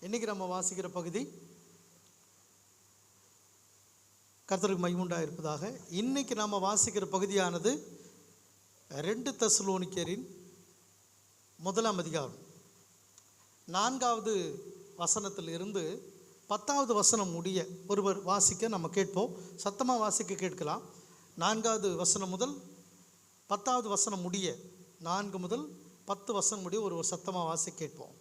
இன்னைக்கு நம்ம வாசிக்கிற பகுதி கர்த்தருக்கு மகிமை உண்டாயிருப்பதாக. இன்னைக்கு நம்ம வாசிக்கிற பகுதியானது 2 தெசலோனிக்கேரின் 1ஆம் அதிகாரம் 4வது வசனத்திலிருந்து 10வது வசனம் முடிய ஒருவர் வாசிக்க நம்ம கேட்போம். சத்தமாக வாசிக்க கேட்கலாம். 4வது வசனம் முதல் 10வது வசனம் முடிய, 4 முதல் 10 வசனம் முடிய ஒரு சத்தமாக வாசிக்க கேட்போம்.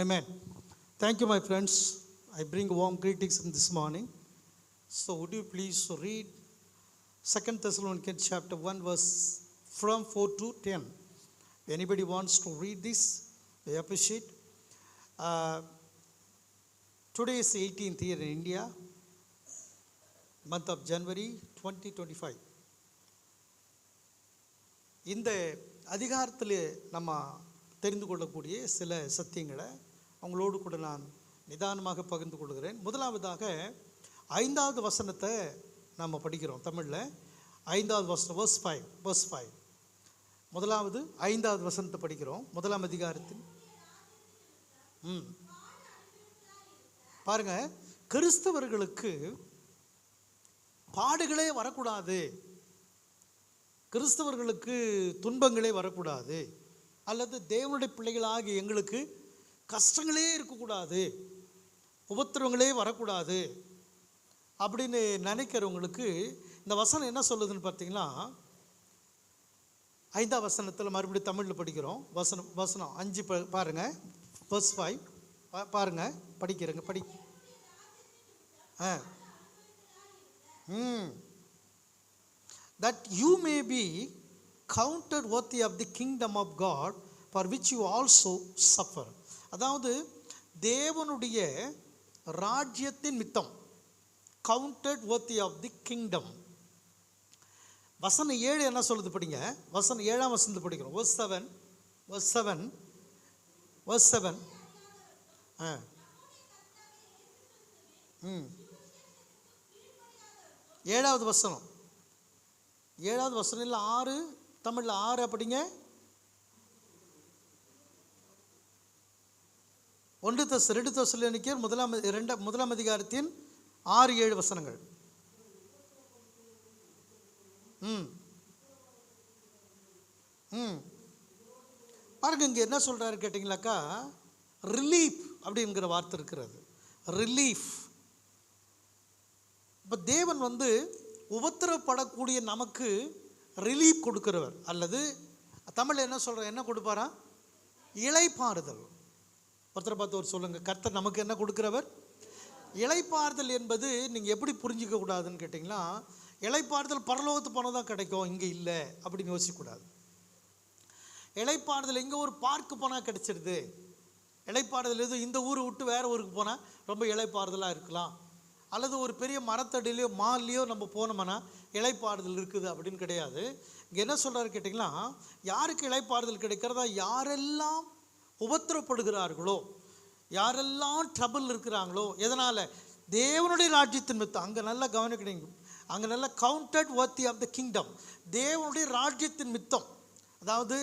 Amen. Thank you, my friends. I bring warm greetings in this morning. So would you please read 2 Thessalonians chapter 1 verse from 4 to 10. If anybody wants to read this, I appreciate. Today is 18th year in India, month of January 2025. இந்த அதிகாரத்தில் நம்ம தெரிந்து கொள்ளக்கூடிய சில சத்தியங்களை அவங்களோடு கூட நான் நிதானமாக பகிர்ந்து கொள்கிறேன். முதலாவதாக 5வது வசனத்தை நம்ம படிக்கிறோம். தமிழில் 5வது வசனம் verse 5 முதலாவது 5வது வசனத்தை படிக்கிறோம். 1ஆம் அதிகாரத்தின் பாருங்க, கிறிஸ்தவர்களுக்கு பாடுகளே வரக்கூடாது, கிறிஸ்தவர்களுக்கு துன்பங்களே வரக்கூடாது, அல்லது தேவனுடைய பிள்ளைகளாகி எங்களுக்கு கஷ்டங்களே இருக்கக்கூடாது, உபத்திரவங்களே வரக்கூடாது அப்படின்னு நினைக்கிறவங்களுக்கு இந்த வசனம் என்ன சொல்லுதுன்னு பார்த்தீங்கன்னா, 5ஆம் வசனத்தில் மறுபடியும் தமிழில் படிக்கிறோம். வசனம் 5 பாருங்க, verse 5 பாருங்க, படிக்கிறேங்க படி. That you may be counted worthy of the kingdom of God for which you also suffer. அதாவது தேவனுடைய ராஜ்யத்தின் மித்தம், counted worthy of the kingdom. வசனம் 7 என்ன சொல்லுது படிங்க. வசனம் 7ஆம் வசனத்தை படிக்கிறோம். verse 7 7வது வசனம் 7வது வசனம் இல்லை 6, தமிழில் 6 அப்படிங்க. 2 தெசலோனிக்கேயர் 1ஆம் அதிகாரத்தின் 6-7 வசனங்கள். பாருங்க, இங்கே என்ன சொல்றாரு கேட்டிங்களாக்கா, ரிலீஃப் அப்படிங்கிற வார்த்தை இருக்கிறது. ரிலீஃப். இப்போ தேவன் உபத்திரப்படக்கூடிய நமக்கு ரிலீஃப் கொடுக்கிறவர், அல்லது தமிழில் என்ன சொல்ற, என்ன கொடுப்பாரா? இளைப்பாறுதல். ஒருத்தரை பார்த்து ஒரு சொல்லுங்க, கர்த்தர் நமக்கு என்ன கொடுக்கிறவர்? இளைப்பாறுதல் என்பது நீங்கள் எப்படி புரிஞ்சிக்க கூடாதுன்னு கேட்டிங்கன்னா, இளைப்பாறுதல் பரலோகத்து போனால் தான் கிடைக்கும், இங்கே இல்லை அப்படின்னு யோசிக்கக்கூடாது. இளைப்பாறுதல் இங்கே ஒரு பார்க்கு போனால் கிடைச்சிருது. இளைப்பாறுதல் எதுவும் இந்த ஊரை விட்டு வேறு ஊருக்கு போனால் ரொம்ப இளைப்பாறுதலாக இருக்கலாம், அல்லது ஒரு பெரிய மரத்தடியிலையோ மால்லையோ நம்ம போனோம்னா இளைப்பாறுதல் இருக்குது அப்படின்னு கிடையாது. இங்கே என்ன சொல்கிறாரு கேட்டிங்கன்னா, யாருக்கு இளைப்பாறுதல் கிடைக்கிறதா? யாரெல்லாம் உபத்திரப்படுகிறார்களோ, யாரெல்லாம் ட்ரபிள் இருக்கிறாங்களோ, எதனால்? தேவனுடைய ராஜ்யத்தின் மித்தம். அங்கே நல்லா கவனிக்கிறீங்க, அங்கே நல்லா counted worthy of the kingdom, தேவனுடைய ராஜ்யத்தின் மித்தம். அதாவது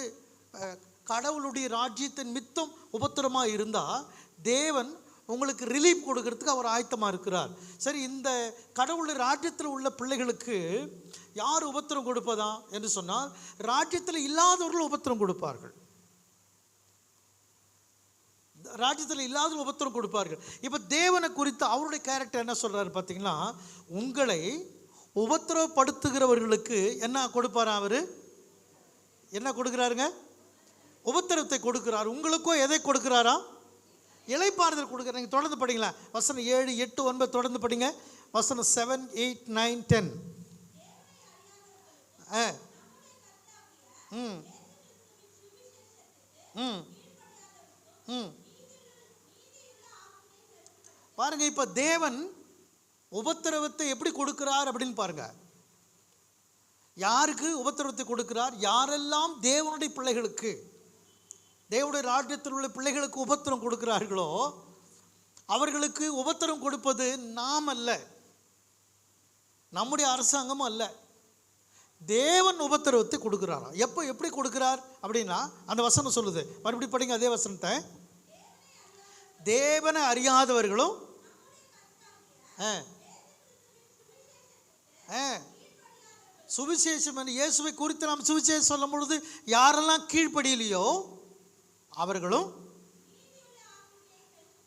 கடவுளுடைய ராஜ்யத்தின் மித்தம் உபத்திரமாக இருந்தால் தேவன் உங்களுக்கு ரிலீஃப் கொடுக்கறதுக்கு அவர் ஆயத்தமாக இருக்கிறார். சரி, இந்த கடவுளுடைய ராஜ்யத்தில் உள்ள பிள்ளைகளுக்கு யார் உபத்திரம் கொடுப்பதா என்று சொன்னால், ராஜ்யத்தில் இல்லாதவர்கள் உபத்திரம் கொடுப்பார்கள். ராஜ்யத்தில் இல்லாத உபத்திரம் கொடுப்பார்கள். இப்போ தேவனை குறித்து அவருடைய கேரக்டர் என்ன சொல்றாரு பார்த்தீங்கன்னா, உங்களை உபத்திரவப்படுத்துகிறவர்களுக்கு என்ன கொடுப்பாரா? அவர் என்ன கொடுக்குறாருங்க? உபத்திரத்தை கொடுக்கிறார். உங்களுக்கும் எதை கொடுக்கிறாரா? இளைப்பாறுதல் கொடுக்குறார். நீங்கள் தொடர்ந்து படிங்களா, வசனம் 7, 8, 9 தொடர்ந்து படிங்க. வசனம் 7, 8, 9, 10. ம் ம் ம் பாருங்க, இப்போ தேவன் உபத்திரவத்தை எப்படி கொடுக்கிறார் அப்படின்னு பாருங்க. யாருக்கு உபத்திரவத்தை கொடுக்கிறார்? யாரெல்லாம் தேவனுடைய பிள்ளைகளுக்கு, தேவனுடைய ராஜ்யத்தில் உள்ள பிள்ளைகளுக்கு உபத்திரம் கொடுக்கிறார்களோ அவர்களுக்கு உபத்திரம் கொடுப்பது நாம் அல்ல, நம்முடைய அரசாங்கமும் அல்ல. தேவன் உபத்திரவத்தை கொடுக்கிறாரா? எப்போ, எப்படி கொடுக்கிறார் அப்படின்னா அந்த வசனம் சொல்லுது. மறுபடியும் படிங்க அதே வசனத்தை. தேவனை அறியாதவர்களும் சுவிசேஷம் இயேசுவை குறித்து நாம் சுவிசேஷம் சொல்லும் பொழுது யாரெல்லாம் கீழ்ப்படியிலையோ அவர்களும்.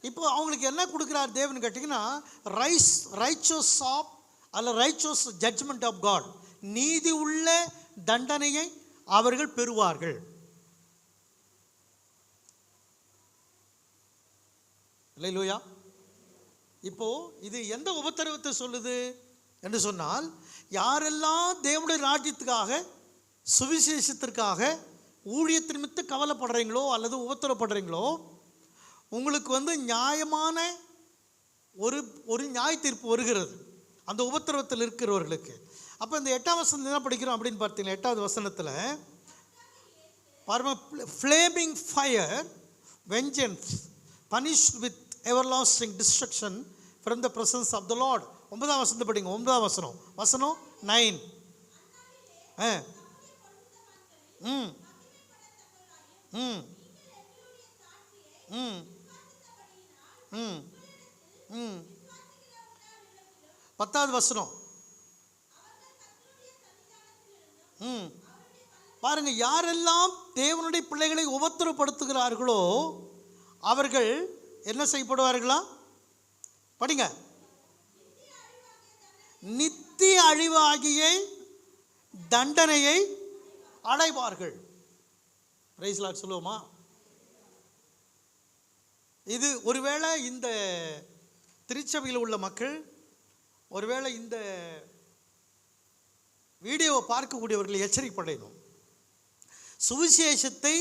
இப்போ அவங்களுக்கு என்ன கொடுக்கிறார் தேவன் கேட்டிங்கன்னா, ரைச்சஸ் ஆஃப் அல்ல ரைச்சஸ் ஜட்ஜ்மெண்ட் ஆஃப் காட், நீதி உள்ள தண்டனையை அவர்கள் பெறுவார்கள். அல்லேலூயா. இப்போ இது எந்த உபத்திரவத்தை சொல்லுது என்று சொன்னால், யாரெல்லாம் தேவனுடைய ராஜ்யத்துக்காக சுவிசேஷத்திற்காக ஊழியத்தின் மித்த கவலைப்படுறீங்களோ அல்லது உபத்திரப்படுறீங்களோ, உங்களுக்கு நியாயமான ஒரு நியாய தீர்ப்பு வருகிறது அந்த உபத்திரவத்தில் இருக்கிறவர்களுக்கு. அப்போ இந்த 8ஆம் வசனத்தில் என்ன படிக்கிறோம் அப்படின்னு பார்த்தீங்கன்னா, 8வது வசனத்தில் பாருங்க, flaming fire vengeance punished with everlasting destruction from the presence of the Lord. 9ஆம் வசனத்தை படிங்க. 9ஆம் வசனம், வசனம் 9. ம் ம் ம் ம் ம் 10வது வசனம். பாருங்க, யாரெல்லாம் தேவனுடைய பிள்ளைகளை உபத்திரப்படுத்துகிறார்களோ அவர்கள் என்ன செய்யப்படுவார்களா? படிங்க. நித்திய அழிவாகிய தண்டனையை அடைவார்கள். பிரைஸ் லார்ட் சொல்லுவோமா? இது ஒருவேளை இந்த திருச்சபையில் உள்ள மக்கள், ஒருவேளை இந்த வீடியோவை பார்க்கக்கூடியவர்கள் எச்சரிக்கப்படணும். சுவிசேஷத்தை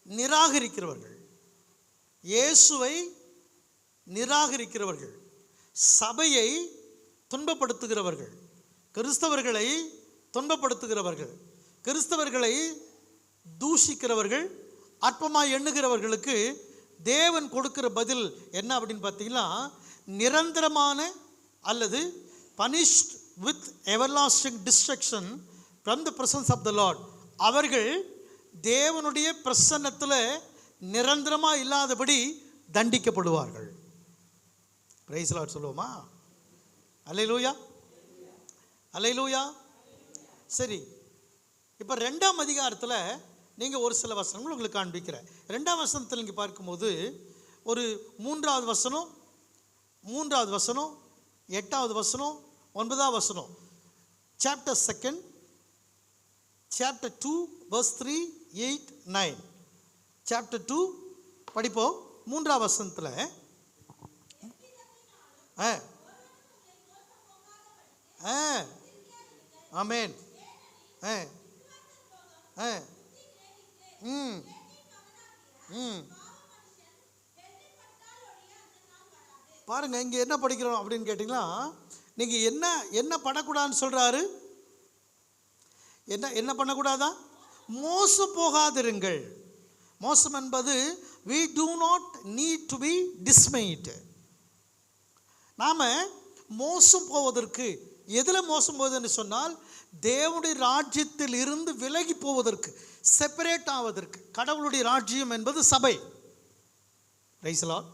நிராகரிக்கிறவர்கள், இயேசுவை நிராகரிக்கிறவர்கள், சபையை துன்பப்படுத்துகிறவர்கள், கிறிஸ்தவர்களை துன்பப்படுத்துகிறவர்கள், கிறிஸ்தவர்களை தூஷிக்கிறவர்கள், அற்பமாய் எண்ணுகிறவர்களுக்கு தேவன் கொடுக்கிற பதில் என்ன அப்படின்னு பார்த்தீங்கன்னா, நிரந்தரமான அல்லது punished with everlasting destruction from the presence of the Lord. அவர்கள் தேவனுடைய பிரசன்னத்தில் நிரந்தரமாக இல்லாதபடி தண்டிக்கப்படுவார்கள். பிரைஸ் லார்ட் சொல்லுவோமா? அல்லேலூயா, அல்லேலூயா. சரி, இப்போ 2ஆம் அதிகாரத்தில் நீங்கள் ஒரு சில வசனங்கள் உங்களுக்கு காண்பிக்கிறேன். 2ஆம் வசனத்தில் நீங்கள் பார்க்கும்போது ஒரு 3வது வசனம், 3வது வசனம், 8வது வசனம், 9வது வசனம், சாப்டர் 2, சாப்டர் 2 verse 3, 8, 9. சாப்டர் 2 படிப்போம். 3வது வசனத்தில் ஆமென். பாருங்க, இங்கே என்ன படிக்கிறோம் அப்படின்னு கேட்டிங்கன்னா, நீங்கள் என்ன பண்ணக்கூடாதுன்னு சொல்கிறாரு? என்ன பண்ணக்கூடாதா? மோசம் போகாதிருங்கள். மோசம் என்பது we do not need to be dismayed. நாம் மோசம் போவதற்கு எதில் மோசம் போகுதுன்னு சொன்னால், தேவனுடைய ராஜ்யத்தில் இருந்து விலகி போவதற்கு, செப்பரேட் ஆவதற்கு. கடவுளுடைய ராஜ்யம் என்பது சபை. Price the Lord.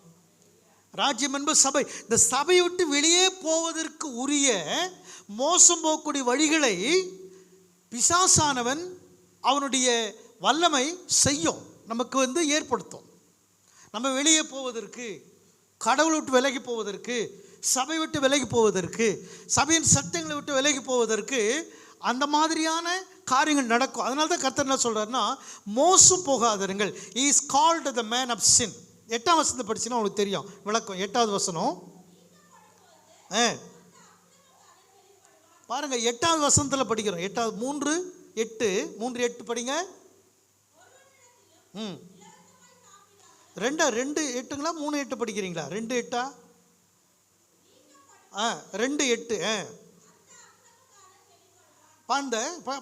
ராஜ்யம் என்பது சபை. இந்த சபையை விட்டு வெளியே போவதற்கு உரிய மோசம் போகக்கூடிய வழிகளை பிசாசானவன் அவனுடைய வல்லமை செய்யும், நமக்கு ஏற்படுத்தும். நம்ம வெளியே போவதற்கு, கடவுளை விட்டு விலகி போவதற்கு, சபை விட்டு விலகி போவதற்கு, சபையின் சட்டங்களை விட்டு விலகி போவதற்கு அந்த மாதிரியான காரியங்கள் நடக்கும். அதனால தான் கர்த்தர் என்ன சொல்கிறாருன்னா, மோசம் போகாதீர்கள். He is called the man of sin. 8ஆம் வசனத்தை படிச்சுன்னா உங்களுக்கு தெரியும் விளக்கம். 8வது வசனம் பாருங்க. 8வது வசனத்தில் படிக்கிறோம். 3:8 படிங்க. 2:8ங்களா 3:8 படிக்கிறீங்களா? 2:8 2:8 பாந்த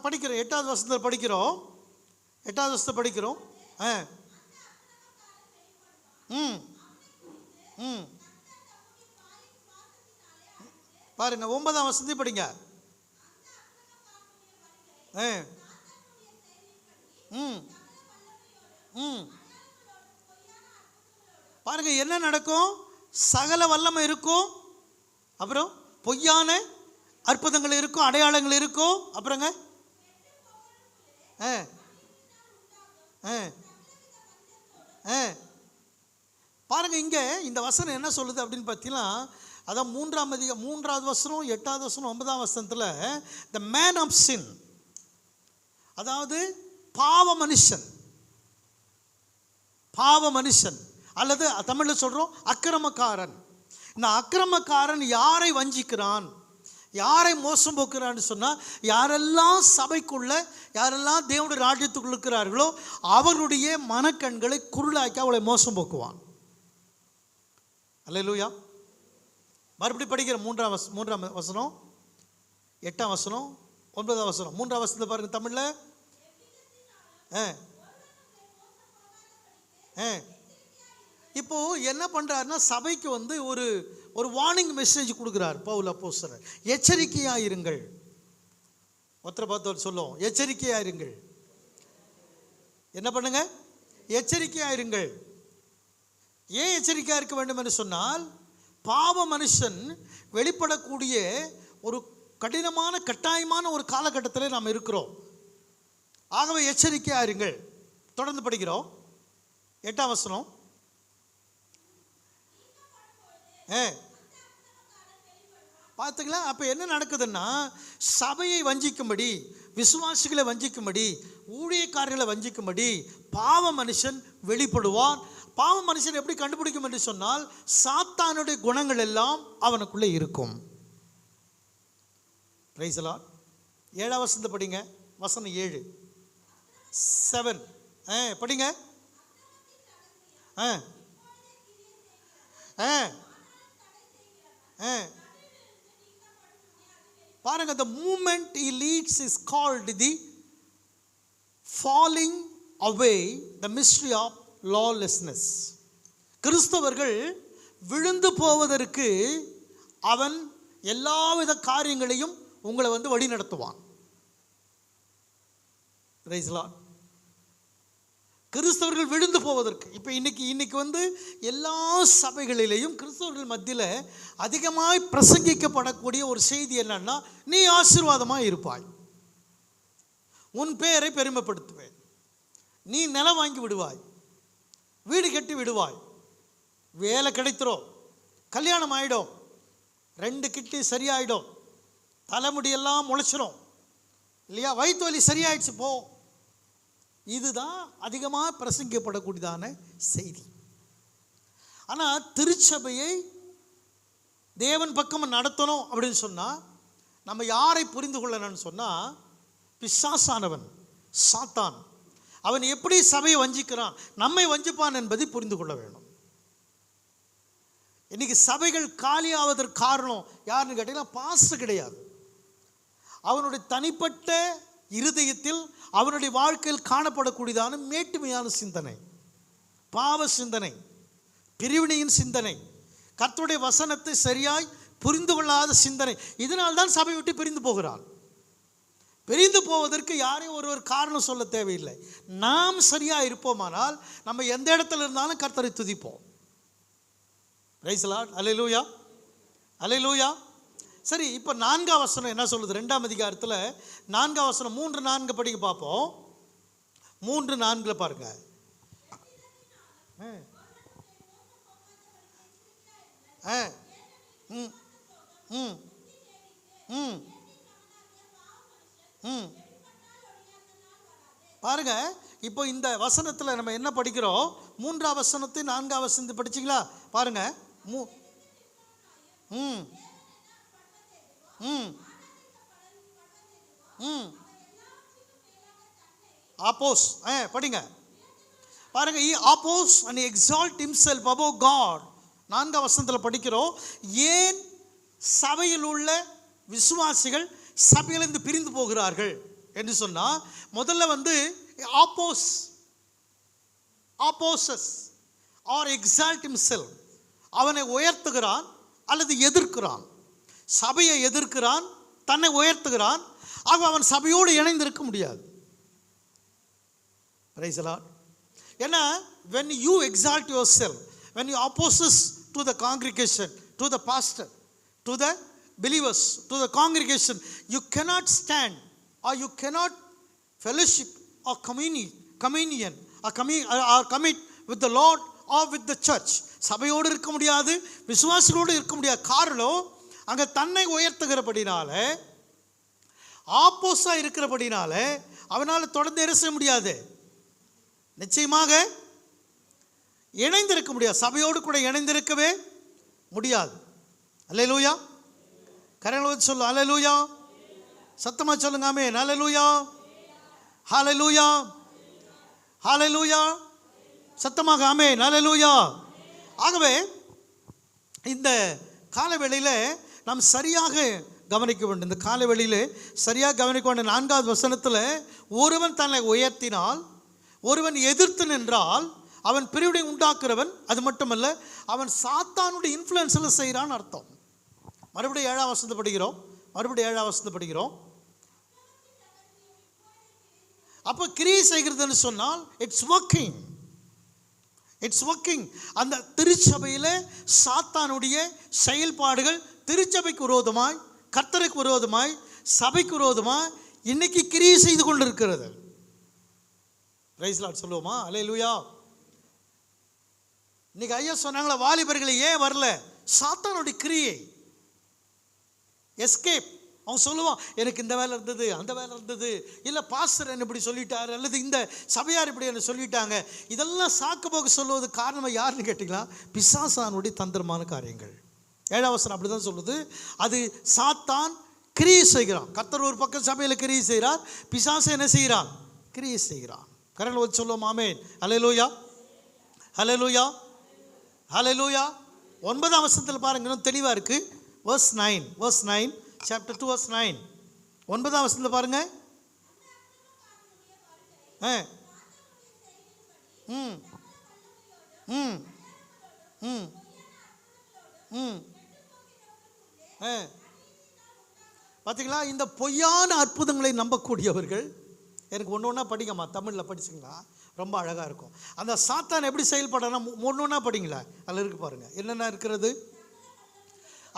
படிக்கிறோம். 8வது வசனத்தில் படிக்கிறோம். 8வது வசனத்தை படிக்கிறோம். பாருங்க 9ஆம் வசனத்தை படிங்க. பாருங்க என்ன நடக்கும்? சகல வல்லமை இருக்கும், அப்புறம் பொய்யான அற்புதங்கள் இருக்கும், அடையாளங்கள் இருக்கும். அப்புறங்க பாருங்க இங்க இந்த வசனம் என்ன சொல்லுது அப்படின்னு பார்த்தீங்கன்னா, அதான் 3வது வசனம், 8வது வசனம், 9ஆம் வசனத்தில் த மேன் ஆஃப் சின், அதாவது பாவ மனுஷன், பாவ மனுஷன் அல்லது தமிழில் சொல்கிறோம் அக்கிரமக்காரன். இந்த அக்கிரமக்காரன் யாரை வஞ்சிக்கிறான், யாரை மோசம் போக்குறான்னு சொன்னால், யாரெல்லாம் சபைக்குள்ள, யாரெல்லாம் தேவனுடைய ராஜ்யத்துக்குள்ள இருக்கிறார்களோ அவருடைய மனக்கண்களை குருளாக்கி அவளை மோசம் போக்குவான். அல்லேலூயா. மறுபடியும் படிக்கிற 3ஆம் வசனம், 8ஆம் வசனம், 9ஆம் வசனம். 3ஆம் வசனத்தை பாருங்க தமிழில். இப்போ என்ன பண்றாருன்னா, சபைக்கு ஒரு வார்னிங் மெசேஜ் கொடுக்குறார் பவுல் அப்போஸ்தலர். எச்சரிக்கையாயிருங்கள். ஒருத்தரை பார்த்து சொல்லுவோம், எச்சரிக்கையாயிருங்கள். என்ன பண்ணுங்க? எச்சரிக்கையாயிருங்கள். ஏன் எச்சரிக்கையா இருக்க வேண்டும் என்று சொன்னால், பாவ மனுஷன் வெளிப்படக்கூடிய ஒரு கடினமான கட்டாயமான ஒரு காலகட்டத்தில் நாம் இருக்கிறோம். ஆகவே எச்சரிக்கையாயிருங்கள். தொடர்ந்து படிக்கிறோம். 8ஆம் வசனம். பார்த்துங்களா? அப்போ என்ன நடக்குதுன்னா, சபையை வஞ்சிக்கும்படி, விசுவாசிகளை வஞ்சிக்கும்படி, ஊழியக்காரர்களை வஞ்சிக்கும்படி பாவ மனுஷன் வெளிப்படுவான். பாவ மனுஷன் எப்படி கண்டுபிடிக்கும் என்று சொன்னால், சாத்தானுடைய குணங்கள் எல்லாம் அவனுக்குள்ளே இருக்கும். Price the Lord. 7ஆம் வசனத்தை படிங்க. வசனம் 7 படிங்க. பாருங்க, the movement he leads is called the falling away, the mystery of lawlessness. கிறிஸ்தவர்கள் விழுந்து போவதற்கு அவன் எல்லாவித காரியங்களையும் உங்களை வழி நடத்துவான். Price the Lord. கிறிஸ்தவர்கள் விழுந்து போவதற்கு இப்போ இன்னைக்கு எல்லா சபைகளிலேயும் கிறிஸ்தவர்கள் மத்தியில் அதிகமாய் பிரசங்கிக்கப்படக்கூடிய ஒரு செய்தி என்னன்னா, நீ ஆசீர்வாதமாக இருப்பாய், உன் பேரை பெருமைப்படுத்துவேன், நீ நிலம் வாங்கி விடுவாய், வீடு கட்டி விடுவாய், வேலை கிடைத்திரும், கல்யாணம் ஆகிடும், 2 கிட்னி சரியாயிடும், தலைமுடியெல்லாம் முளைச்சிடும் இல்லையா, வயிற்று வலி சரியாயிடுச்சு போ. இதுதான் அதிகமாக பிரசங்கிக்கப்படக்கூடியதான செய்தி. ஆனால் திருச்சபையை தேவன் பக்கம் நடத்தணும் அப்படின்னு சொன்னால், நம்ம யாரை புரிந்து கொள்ளணும்னு சொன்னால், பிசாசானவன் சாத்தான் அவன் எப்படி சபையை வஞ்சிக்கிறான், நம்மை வஞ்சிப்பான் என்பதை புரிந்து கொள்ள வேணும். இன்னைக்கு சபைகள் காலியாவதற்கு காரணம் யாருன்னு கேட்டீங்கன்னா, பாஸ்டர் கிடையாது. அவனுடைய தனிப்பட்ட இருதயத்தில், அவனுடைய வாழ்க்கையில் காணப்படக்கூடியதான மேட்டுமையான சிந்தனை, பாவ சிந்தனை, பிரிவினையின் சிந்தனை, கர்த்தருடைய வசனத்தை சரியாய் புரிந்து கொள்ளாத சிந்தனை. இதனால்தான் சபை விட்டு பிரிந்து போகிறான். பிரிந்து போவதற்கு யாரையும் ஒருவர் காரணம் சொல்ல தேவையில்லை. நாம் சரியாக இருப்போமானால் நம்ம எந்த இடத்துல இருந்தாலும் கர்த்தரை துதிப்போம். Praise the Lord. அல்லேலூயா, அல்லேலூயா. சரி, இப்போ 4ஆம் வசனம் என்ன சொல்லுது? 2ஆம் அதிகாரத்தில் 4ஆம் வசனம் 3-4 படிக்க பார்ப்போம். 3-4 பாருங்க. பாருங்க, இப்போ இந்த வசனத்தில் நம்ம என்ன படிக்கிறோம்? 3ஆம் வசனத்தை 4ஆம் வசனத்தை படிச்சிங்களா? பாருங்க. ஆப்போஸ் படிங்க. பாருங்க. he oppose and exalt himself above God. 4ஆம் வசனத்தில் படிக்கிறோம். ஏன் சபையில் உள்ள விசுவாசிகள் சபையிலிருந்து பிரிந்து போகிறார்கள் என்று சொன்னா, முதல்ல ஆப்போசஸ் ஆர் எக்ஸால்ட் himself, அவனை உயர்த்துகிறான் அல்லது எதிர்க்கிறான். சபையை எதிர்க்கிறான், தன்னை உயர்த்துகிறான். ஆக அவன் சபையோடு இணைந்திருக்க முடியாது. Price the Lord. ஏன்னா when you exalt yourself, when you opposes to the congregation, to the pastor, to the believers, to the congregation, you cannot stand or you cannot fellowship or communion or commit with the Lord or with the church. சபையோடு இருக்க முடியாது, விசுவாசிகளோடு இருக்க முடியாது. காரணம், அங்கே தன்னை உயர்த்துகிறபடினால, ஆப்போஸாக இருக்கிறபடினால அவனால் தொடர்ந்து என்ன செய்ய முடியாது, நிச்சயமாக இணைந்திருக்க முடியாது. சபையோடு கூட இணைந்திருக்கவே முடியாது. அல்லேலூயா. கரங்களோடு சொல்லு அல்லேலூயா. சத்தமாக சொல்லுங்க ஆமென். அல்லேலூயா, ஹல்லேலூயா, ஹல்லேலூயா. சத்தமாக ஆமென். அல்லேலூயா. ஆகவே இந்த காலவேளையில் நாம் சரியாக கவனிக்க வேண்டும். இந்த காலவேளையில் சரியாக கவனிக்க வேண்டும். 4ஆவது வசனத்தில், ஒருவன் தன்னை உயர்த்தினால், ஒருவன் எதிர்த்து நின்றால் அவன் பிரிவினை உண்டாக்குறவன். அது மட்டுமல்ல, அவன் சாத்தானுடைய இன்ஃப்ளூயன்ஸில் செய்கிறான்னு அர்த்தம். மறுபடியும் 7ஆம் வசனத்தை படிக்கிறோம். அப்போ கிரியை செய்கிறதுன்னு சொன்னால் இட்ஸ் ஒர்க்கிங். அந்த திருச்சபையில் சாத்தானுடைய செயல்பாடுகள் திருச்சபைக்கு விரோதமாய், கர்த்தருக்கு விரோதமாய், சபைக்கு விரோதமாய் இன்னைக்கு கிரியை செய்து கொண்டிருக்கிறது. பிரைஸ் தி லார்ட் சொல்லுவோமா? அல்லேலூயா. இன்னைக்கு ஐயா சொன்னாங்களா, வாலிபர்களை ஏன் வரல? சாத்தானுடைய கிரியை, எஸ்கேப். அவன் சொல்லுவான், எனக்கு இந்த வேலை இருந்தது, அந்த வேலை இருந்தது, இல்லை பாஸ்டர் என்ன இப்படி சொல்லிட்டார், அல்லது இந்த சபையார் இப்படி என்ன சொல்லிட்டாங்க. இதெல்லாம் சாக்கு போக்கு சொல்லுவது காரணம் யாருன்னு கேட்டிங்களா? பிசாசானுடைய தந்திரமான காரியங்கள். 7ஆம் வசனம் அப்படி தான் சொல்லுது. அது சாத்தான் கிரியை செய்கிறான். கர்த்தர் ஒரு பக்கம் சபையில் கிரியை செய்கிறார், பிசாசு என்ன செய்கிறான்? கிரியை செய்கிறான். கரங்களை வச்சு சொல்லுவோம் ஆமென். அல்லேலூயா, ஹல்லேலூயா, ஹல்லேலூயா. 9ஆம் வசனத்தில் பாருங்க, இன்னும் தெளிவாக இருக்கு. verse 9 chapter 2 verse 9. 9ஆம் வசனத்தில் பாருங்க. பார்த்தீங்களா? இந்த பொய்யான அற்புதங்களை நம்பக்கூடியவர்கள், எனக்கு ஒன்று ஒன்றா படிங்கம்மா, தமிழில் படிச்சுங்களா, ரொம்ப அழகாக இருக்கும். அந்த சாத்தான் எப்படி செயல்படுறா ஒன்று ஒன்றா படிங்களா, அதில் இருக்கு பாருங்க என்னென்ன இருக்கிறது.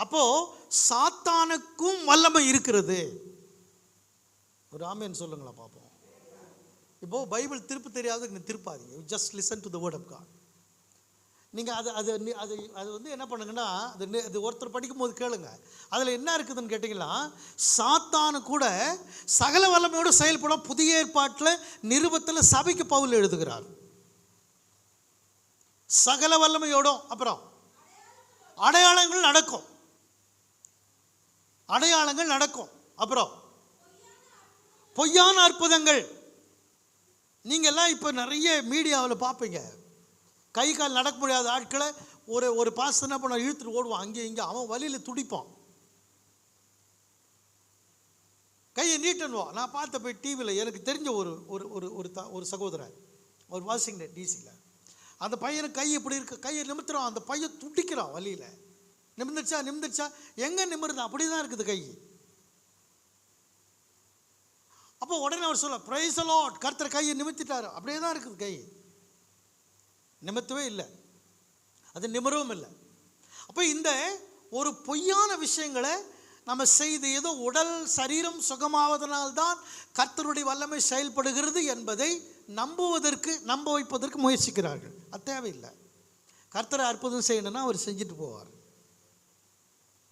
அப்போது சாத்தானுக்கும் வல்லமை இருக்கிறது. ஒரு ஆமென் சொல்லுங்களா பார்ப்போம். இப்போது பைபிள் திருப்ப தெரியாத திருப்பாதீங்க. Just listen to the word of God. நீங்கள் அது வந்து என்ன பண்ணுங்கன்னா, அது ஒருத்தர் படிக்கும் போது கேளுங்க, அதில் என்ன இருக்குதுன்னு கேட்டிங்கன்னா, சாத்தானு கூட சகல வல்லமையோடு செயல்படும். புதிய ஏற்பாட்டில் நிருபத்தில் சபைக்கு பவுல் எழுதுகிறார், சகல வல்லமையோடும். அப்புறம் அடையாளங்கள் நடக்கும். அப்புறம் பொய்யான அற்புதங்கள். நீங்கள்லாம் இப்போ நிறைய மீடியாவில் பார்ப்பீங்க, கை கால் நடக்க முடியாத ஆட்களை ஒரு பாஸ் என்ன பண்ண இழுத்துட்டு ஓடுவான், அங்கே இங்கே அவன் வழியில் துடிப்பான், கையை நீட்டன்வான். நான் பார்த்த போய் டிவியில் எனக்கு தெரிஞ்ச ஒரு சகோதரர், ஒரு வாஷிங்டன் டிசியில், அந்த பையனுக்கு கை இப்படி இருக்க, கையை நிமித்துறான், அந்த பையன் துடிக்கிறான் வழியில். நிமிர்ந்துச்சா எங்கே நிமிர்ந்தான், அப்படி தான் இருக்குது கை. அப்போ உடனே அவர் சொல்ல பிரைஸ் தி லார்ட், கர்த்தர் கையை நிமித்திட்டார். அப்படியே தான் இருக்குது, கை நிமித்தவே இல்லை, அது நிமிரவும் இல்லை. அப்போ இந்த ஒரு பொய்யான விஷயங்களை நம்ம செய்து ஏதோ உடல் சரீரம் சுகமாவதனால்தான் கர்த்தருடைய வல்லமை செயல்படுகிறது என்பதை நம்ப வைப்பதற்கு முயற்சிக்கிறார்கள். அது தேவையில்லை. கர்த்தரை அற்புதம் செய்யணும்னா அவர் செஞ்சுட்டு போவார்.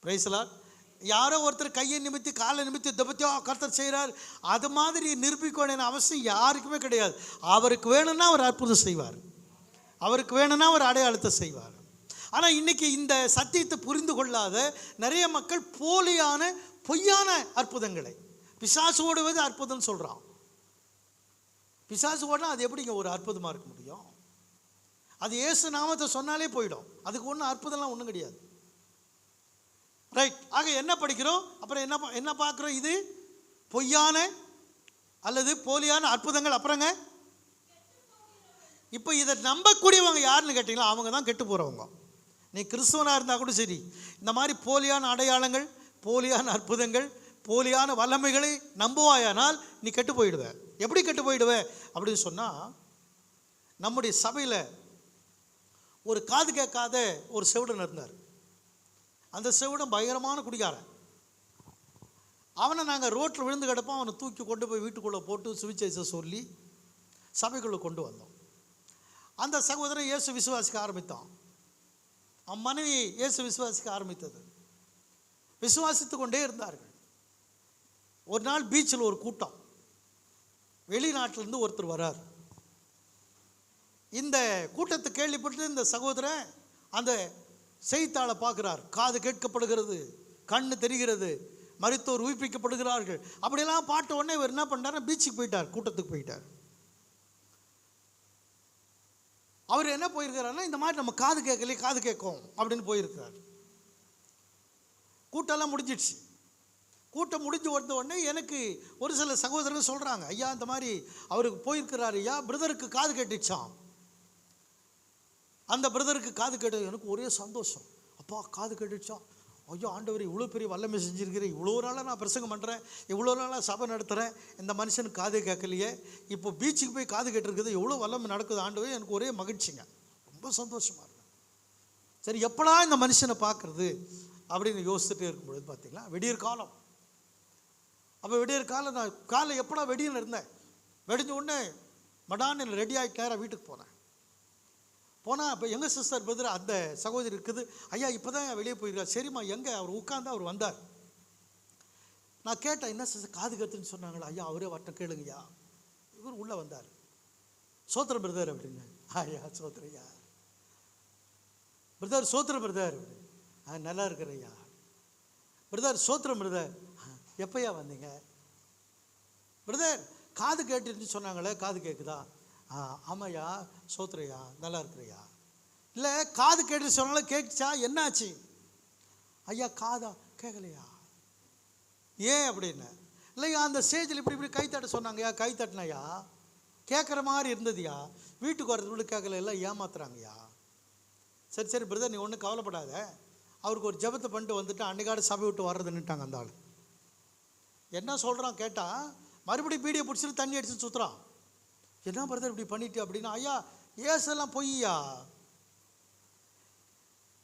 Price the Lord. யாரோ ஒருத்தர் கையை நிமித்தி காலை நிமித்தி தபத்தியோ கர்த்தர் செய்கிறார் அது மாதிரி நிரூபிக்கணும்னு அவசியம் யாருக்குமே கிடையாது. அவருக்கு வேணும்னா அவர் அற்புதம் செய்வார், அவருக்கு வேணும்னா அவர் அடையாளத்தை செய்வார். ஆனால் இன்றைக்கி இந்த சத்தியத்தை புரிந்து கொள்ளாத நிறைய மக்கள் போலியான பொய்யான அற்புதங்களை, பிசாசு ஓடுவது அற்புதம் சொல்கிறான். பிசாசு ஓடினா அது எப்படிங்க ஒரு அற்புதமாக இருக்க முடியும்? அது இயேசு நாமத்தை சொன்னாலே போயிடும், அதுக்கு ஒன்றும் அற்புதம்லாம் ஒன்றும் கிடையாது. ரைட். ஆக என்ன படிக்கிறோம், அப்புறம் என்ன பார்க்குறோம்? இது பொய்யான அல்லது போலியான அற்புதங்கள். அப்புறங்க இப்போ இதை நம்பக்கூடியவங்க யாருன்னு கேட்டிங்களா, அவங்க தான் கெட்டு போகிறவங்க. நீ கிறிஸ்துவனாக இருந்தால் கூட சரி, இந்த மாதிரி போலியான அடையாளங்கள், போலியான அற்புதங்கள், போலியான வல்லமைகளை நம்புவாயானால் நீ கெட்டு போயிடுவ. எப்படி கெட்டு போயிடுவ அப்படின்னு சொன்னால், நம்முடைய சபையில் ஒரு காது கேட்காத ஒரு செவிடன் இருந்தார். அந்த செவிடன் பயங்கரமான குடிகாரன். அவனை நாங்கள் ரோட்டில் விழுந்து கிடப்போம், அவனை தூக்கி கொண்டு போய் வீட்டுக்குள்ளே போட்டு சுவிசேஷத்தை சொல்லி சபைக்குள்ளே கொண்டு வந்தோம். அந்த சகோதரன் இயேசு விசுவாசிக்க ஆரம்பித்தான். அவன் மனைவி இயேசு விசுவாசிக்க ஆரம்பித்தது. விசுவாசித்து கொண்டே இருந்தார்கள். ஒரு நாள் பீச்சில் ஒரு கூட்டம், வெளிநாட்டிலேருந்து ஒருத்தர் வரார். இந்த கூட்டத்தை கேள்விப்பட்டு இந்த சகோதரன் அந்த செய்தித்தாளை பார்க்குறார். காது கேட்கப்படுகிறது, கண்ணு தெரிகிறது, மருத்துவர் உயிர்ப்பிக்கப்படுகிறார்கள், அப்படியெல்லாம் பார்த்த உடனே இவர் என்ன பண்ணார், பீச்சுக்கு போயிட்டார், கூட்டத்துக்கு போயிட்டார். அவர் என்ன போயிருக்கிறாருன்னா, இந்த மாதிரி நம்ம காது கேட்கலையே, காது கேட்கும் அப்படின்னு போயிருக்கிறார். கூட்டம்லாம் முடிஞ்சிடுச்சு. கூட்டம் முடிஞ்சு வந்த உடனே எனக்கு ஒரு சில சகோதரர்கள் சொல்கிறாங்க, ஐயா இந்த மாதிரி அவருக்கு போயிருக்கிறாரு ஐயா, பிரதருக்கு காது கேட்டுச்சான். அந்த பிரதருக்கு காது கேட்டது எனக்கு ஒரே சந்தோஷம். அப்பா காது கேட்டுச்சா, ஐயோ ஆண்டவர் இவ்வளோ பெரிய வல்லமை செஞ்சுருக்கிறேன், இவ்வளோ நாளாக நான் பிரசங்கம் பண்ணுறேன், இவ்வளோ நாளாக சபை நடத்துகிறேன், இந்த மனுஷனுக்கு காது கேட்கலையே, இப்போ பீச்சுக்கு போய் காது கேட்டுருக்குது, எவ்வளோ வல்லமை நடக்குது ஆண்டவர், எனக்கு ஒரே மகிழ்ச்சிங்க, ரொம்ப சந்தோஷமாக இருக்கு. சரி எப்படா இந்த மனுஷனை பார்க்குறது அப்படின்னு யோசிச்சுட்டே இருக்கும்பொழுது பார்த்தீங்களா விடியற் காலம். அப்போ விடியற் காலம் நான் காலை எப்படா வெடியில் இருந்தேன். வெடிஞ்ச உடனே மடான்னு ரெடி ஆகி நேராக வீட்டுக்கு போனேன். போனால் இப்போ எங்கள் சிஸ்டர் பிரதர் அந்த சகோதரி இருக்குது, ஐயா இப்போ தான் வெளியே போயிருக்கார். சரிம்மா எங்கே? அவர் உட்காந்து அவர் வந்தார். நான் கேட்டேன், என்ன சிஸ்டர் காது கத்துன்னு சொன்னாங்களா? ஐயா அவரே வட்டம் கேளுங்கய்யா. இவர் உள்ளே வந்தார். சோத்திர பிரதர் அப்படின்னு. ஐயா சோத்திரையா பிரதர், சோத்திர பிரதர். நல்லா இருக்கிறையா பிரதர், சோத்திரம் பிரதர். எப்பையா வந்தீங்க பிரதர்? காது கேட்டுன்னு சொன்னாங்களே, காது கேட்குதா? ஆமாய்யா சோத்திரையா, நல்லா இருக்கிறையா. இல்லை காது கேட்டு சொன்னாலும் கேட்டுச்சா, என்ன ஆச்சு? ஐயா காதா கேட்கலையா. ஏன் அப்படின்னு? இல்லையா அந்த ஸ்டேஜில் இப்படி கைத்தட்ட சொன்னாங்கய்யா, கை தட்டினாயா, கேட்குற மாதிரி இருந்ததுயா, வீட்டுக்கு வரதுக்குள்ள கேட்கல, எல்லாம் ஏமாத்துறாங்கய்யா. சரி சரி பிரதர், நீ ஒன்றும் கவலைப்படாத. அவருக்கு ஒரு ஜெபத்தை பண்ணிட்டு வந்துட்டு அன்னைக்காடு சபை விட்டு வர்றதுன்னுட்டாங்க. அந்த ஆள் என்ன சொல்கிறான் கேட்டால், மறுபடியும் பீடியை பிடிச்சிட்டு தண்ணி அடிச்சுன்னு சுற்றுறான். என்ன பிரதர் இப்படி பண்ணிட்டு அப்படின்னா, ஐயா ஏசெல்லாம் பொய்யா,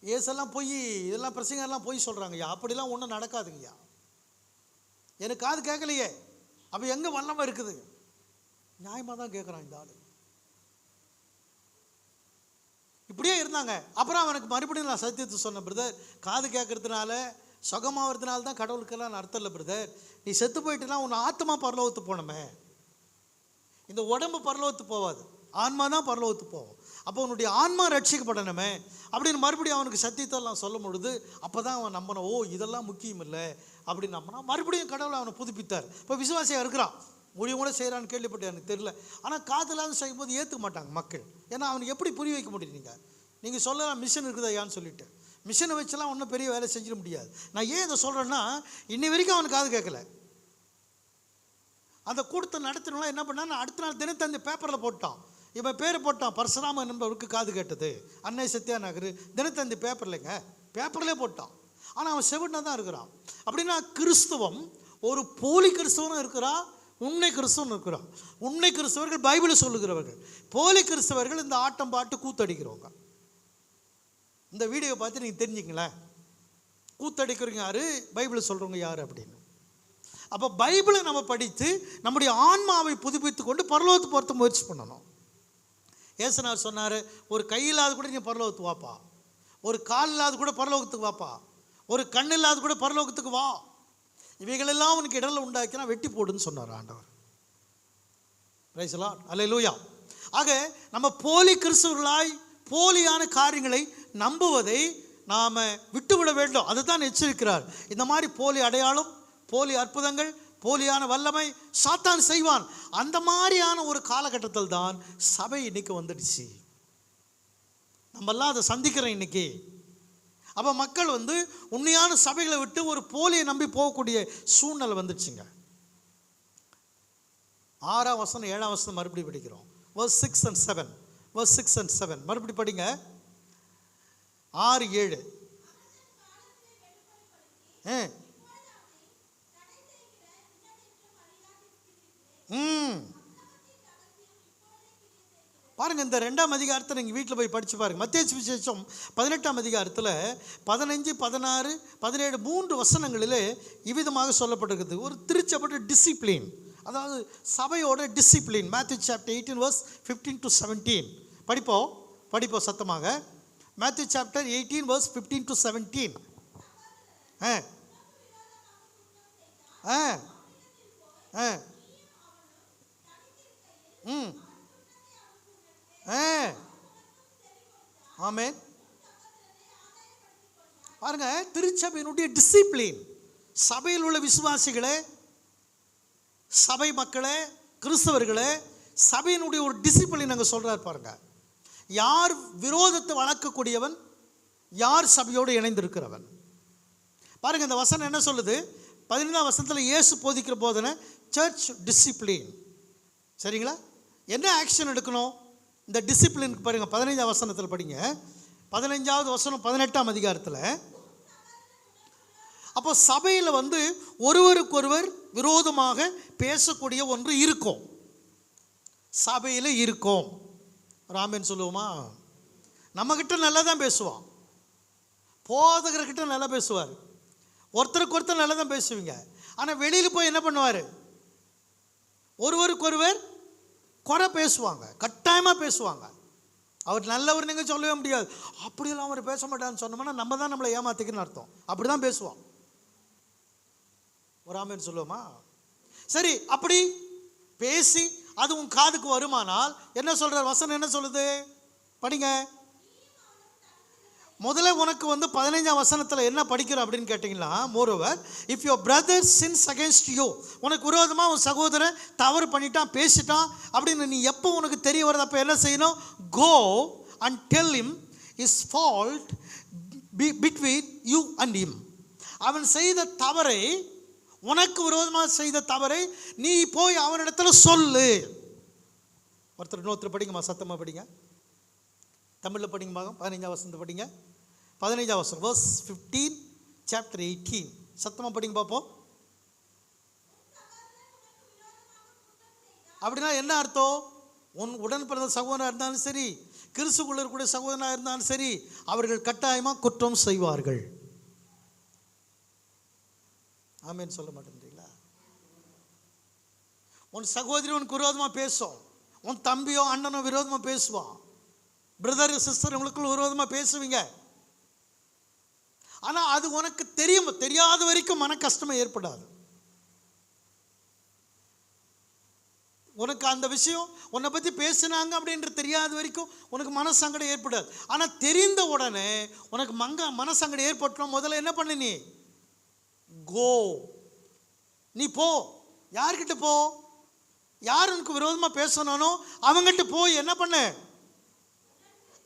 ஏசெல்லாம் பொய், இதெல்லாம் பிரசங்கெல்லாம் பொய் சொல்கிறாங்கய்யா, அப்படிலாம் ஒன்றும் நடக்காதுங்கய்யா. எனக்கு காது கேட்கலையே, அப்போ எங்கே வல்லமை இருக்குது? நியாயமாக தான் கேட்குறான் இந்த ஆள். இப்படியே இருந்தாங்க. அப்புறம் அவனுக்கு மறுபடியும் நான் சத்தியத்தை சொன்னேன், பிரதர் காது கேட்கறதுனால சுகமாகறதுனால தான் கடவுளுக்கெல்லாம் அர்த்தம் இல்லை பிரதர். நீ செத்து போயிட்டுனா உன் ஆத்மா பரலோகத்து போனமே, இந்த உடம்பு பரலோகத்து போவாது, ஆன்மா தான் பரலோகத்து போகும். அப்போ உன்னுடைய ஆன்மா ரட்சிக்கப்படணுமே அப்படின்னு மறுபடியும் அவனுக்கு சத்தியத்தெல்லாம் சொல்லும் பொழுது அப்போ தான் அவன் நம்பினான். ஓ இதெல்லாம் முக்கியம் இல்லை அப்படின்னு நம்பினா மறுபடியும் கடவுளை அவனை புதுப்பித்தார். இப்போ விசுவாசியாக இருக்கிறான், மொழியும் கூட செய்கிறான்னு கேள்விப்பட்டேன், எனக்கு தெரியல. ஆனால் காதலான்னு செய்யும்போது ஏற்றுக்க மாட்டாங்க மக்கள். ஏன்னா அவனுக்கு எப்படி புரிய வைக்க முடியும்? நீங்கள் சொல்லலாம் மிஷின் இருக்குதா ஐயான்னு சொல்லிட்டு, மிஷினை வச்செல்லாம் ஒன்றும் பெரிய வேலை செஞ்சிட முடியாது. நான் ஏன் இதை சொல்கிறேன்னா, இன்னி வரைக்கும் அவனுக்கு காது கேட்கல. அந்த கூட்டத்தை நடத்தினா என்ன பண்ணால், அடுத்த நாள் தினத்தந்தி பேப்பரில் போட்டான், இவன் பேர் போட்டான், பரசுராம என்பவருக்கு காது கேட்டது, அன்னை சத்யா நகர், தினத்தந்தி பேப்பர்லைங்க, பேப்பர்லேயே போட்டான். ஆனால் அவன் செவிட்டாக தான் இருக்கிறான். அப்படின்னா கிறிஸ்துவம் ஒரு போலி கிறிஸ்துவனும் இருக்கிறான், உண்மை கிறிஸ்தவன் இருக்கிறான். உண்மை கிறிஸ்தவர்கள் பைபிளை சொல்லுகிறவர்கள். போலி கிறிஸ்தவர்கள் இந்த ஆட்டம் பாட்டு கூத்தடிக்கிறவங்க. இந்த வீடியோ பார்த்து நீங்கள் தெரிஞ்சுங்களேன், கூத்தடிக்கிறவங்க யார், பைபிளை சொல்கிறவங்க யார் அப்படின்னு. அப்போ பைபிளை நம்ம படித்து நம்முடைய ஆன்மாவை புதுப்பித்து கொண்டு பரலோகத்துக்கு போகிறத முயற்சி பண்ணணும். ஏசுநாதர் சொன்னார், ஒரு கை இல்லாத கூட நீ பரலோகத்துக்கு வாப்பா, ஒரு கால் இல்லாத கூட பரலோகத்துக்கு வாப்பா, ஒரு கண் இல்லாத கூட பரலோகத்துக்கு வா, இவைகளெல்லாம் உனக்கு இடல உண்டாக்கினா வெட்டி போடுன்னு சொன்னார் ஆண்டவர். பிரைஸ் தி லார்ட், அல்லேலூயா. ஆக நம்ம போலி கிறிஸ்தவர்களாய் போலியான காரியங்களை நம்புவதை நாம் விட்டுவிட வேண்டும். அதுதான் எச்சரிக்கிறார். இந்த மாதிரி போலி அடையாளம், போலி அற்புதங்கள், போலியான வல்லமை சாத்தான் செய்வான். அந்த மாதிரியான ஒரு காலகட்டத்தில் தான் சபை இன்னைக்கு வந்துடுச்சு. நம்மெல்லாம் அதை சந்திக்கிறோம் இன்னைக்கு. அப்போ மக்கள் உண்மையான சபைகளை விட்டு ஒரு போலியை நம்பி போகக்கூடிய சூழ்நிலை வந்துடுச்சுங்க. 6ஆம் வசனம் 7ஆம் வசனம் மறுபடியும் படிக்கிறோம். verse 6 and 7, verse 6 and 7 மறுபடி படிங்க. 6, 7. பாருங்க, இந்த 2ஆம் அதிகாரத்தை நீங்கள் வீட்டில் போய் படித்து பாருங்க. மத்தேயு சுவிசேஷம் 18ஆம் அதிகாரத்தில் 15, 16, 17 3 வசனங்களிலே இவ்விதமாக சொல்லப்பட்டிருக்குது. ஒரு திருச்சபையோட டிசிப்ளின், அதாவது சபையோட discipline. Matthew chapter 18 verse 15 to 17 படிப்போம் சத்தமாக. Matthew chapter 18 verse 15 to 17. ஆமென். பாருங்க, திருச்சபையினுடைய டிசிப்ளின். சபையில் உள்ள விசுவாசிகளே, சபை மக்களே, கிறிஸ்தவர்களே, சபையினுடைய ஒரு டிசிப்ளின் அங்கே சொல்றார். பாருங்க, யார் விரோதத்தை வளர்க்கக்கூடியவன், யார் சபையோடு இணைந்திருக்கிறவன். பாருங்க, இந்த வசனம் என்ன சொல்லுது? 15ஆம் வசனத்தில் இயேசு போதிக்கிற போதனை சர்ச் டிசிப்ளின். சரிங்களா? என்ன ஆக்ஷன் எடுக்கணும் இந்த டிசிப்ளினுக்கு? பாருங்க, 15ஆம் வசனத்தில் படிங்க. 15வது வசனம் 18ஆம் அதிகாரத்தில். அப்போ சபையில் ஒருவருக்கொருவர் விரோதமாக பேசக்கூடிய ஒன்று இருக்கும். சபையில் இருக்கும். ராமன் சொல்லுவோமா? நம்மக்கிட்ட நல்லா தான் பேசுவான், போதகர்கிட்ட நல்லா பேசுவார், ஒருத்தருக்கு ஒருத்தர் நல்லா தான் பேசுவீங்க. ஆனால் வெளியில் போய் என்ன பண்ணுவார்? ஒருவருக்கொருவர் குறை பேசுவாங்க, கட்டாயமாக பேசுவாங்க. அவர் நல்லவர் நீங்கள் சொல்லவே முடியாது. அப்படியெல்லாம் அவர் பேச மாட்டான்னு சொன்னோம்னா நம்ம தான் நம்மளை ஏமாத்திக்கன்னு அர்த்தம். அப்படி தான் பேசுவான். ஒரு ஆமென் சொல்லுவோமா? சரி, அப்படி பேசி அது உன் காதுக்கு வருமானால் என்ன சொல்கிறார் வசனம்? என்ன சொல்லுது? படிங்க. முதல்ல உனக்கு 15ஆம் வசனத்தில் என்ன படிக்கிறோம் அப்படின்னு கேட்டிங்கன்னா, moreover if your brother since against you, உனக்கு விரோதமாக உன் சகோதரன் தவறு பண்ணிட்டான், பேசிட்டான் அப்படின்னு நீ எப்போ உனக்கு தெரிய வருது, அப்போ என்ன செய்யணும்? Go and tell him his fault between you and him. அவன் செய்த தவறை, உனக்கு விரோதமாக செய்த தவறை நீ போய் அவனிடத்துல சொல்லு. இன்னொருத்தர் படிங்கம்மா, சத்தமாக படிங்க, தமிழில் படிங்க. 15ஆம் வசனத்தை படிங்க. 15ஆம் வசனம் verse 15 chapter 18 சத்தமாக படிங்க பார்ப்போம். அப்படின்னா என்ன அர்த்தம்? உன் உடன் பிறந்த சகோதரனாக இருந்தாலும் சரி, கிறிஸ்துக்குள்ள இருக்கக்கூடிய சகோதரனாக இருந்தாலும் சரி, அவர்கள் கட்டாயமாக குற்றம் செய்வார்கள். ஆமென் சொல்ல மாட்டேன்றீங்களா? உன் சகோதரி உனக்கு விரோதமாக பேசும், உன் தம்பியோ அண்ணனோ விரோதமாக பேசுவான், பிரதர் சிஸ்டர் உங்களுக்குள்ள விரோதமாக பேசுவீங்க. ஆனால் அது உனக்கு தெரியாத வரைக்கும் மன கஷ்டமே ஏற்படாது. உனக்கு அந்த விஷயம் உன்னை பற்றி பேசினாங்க அப்படின்ற தெரியாத வரைக்கும் உனக்கு மனசங்கடம் ஏற்படாது. ஆனால் தெரிந்த உடனே உனக்கு மனசங்கடம் ஏற்பட்டோம். முதல்ல என்ன பண்ணு? நீ கோ, நீ போ. யார்கிட்ட போ? யார் உனக்கு விரோதமாக பேசணும் அவங்ககிட்ட போய் என்ன பண்ணு?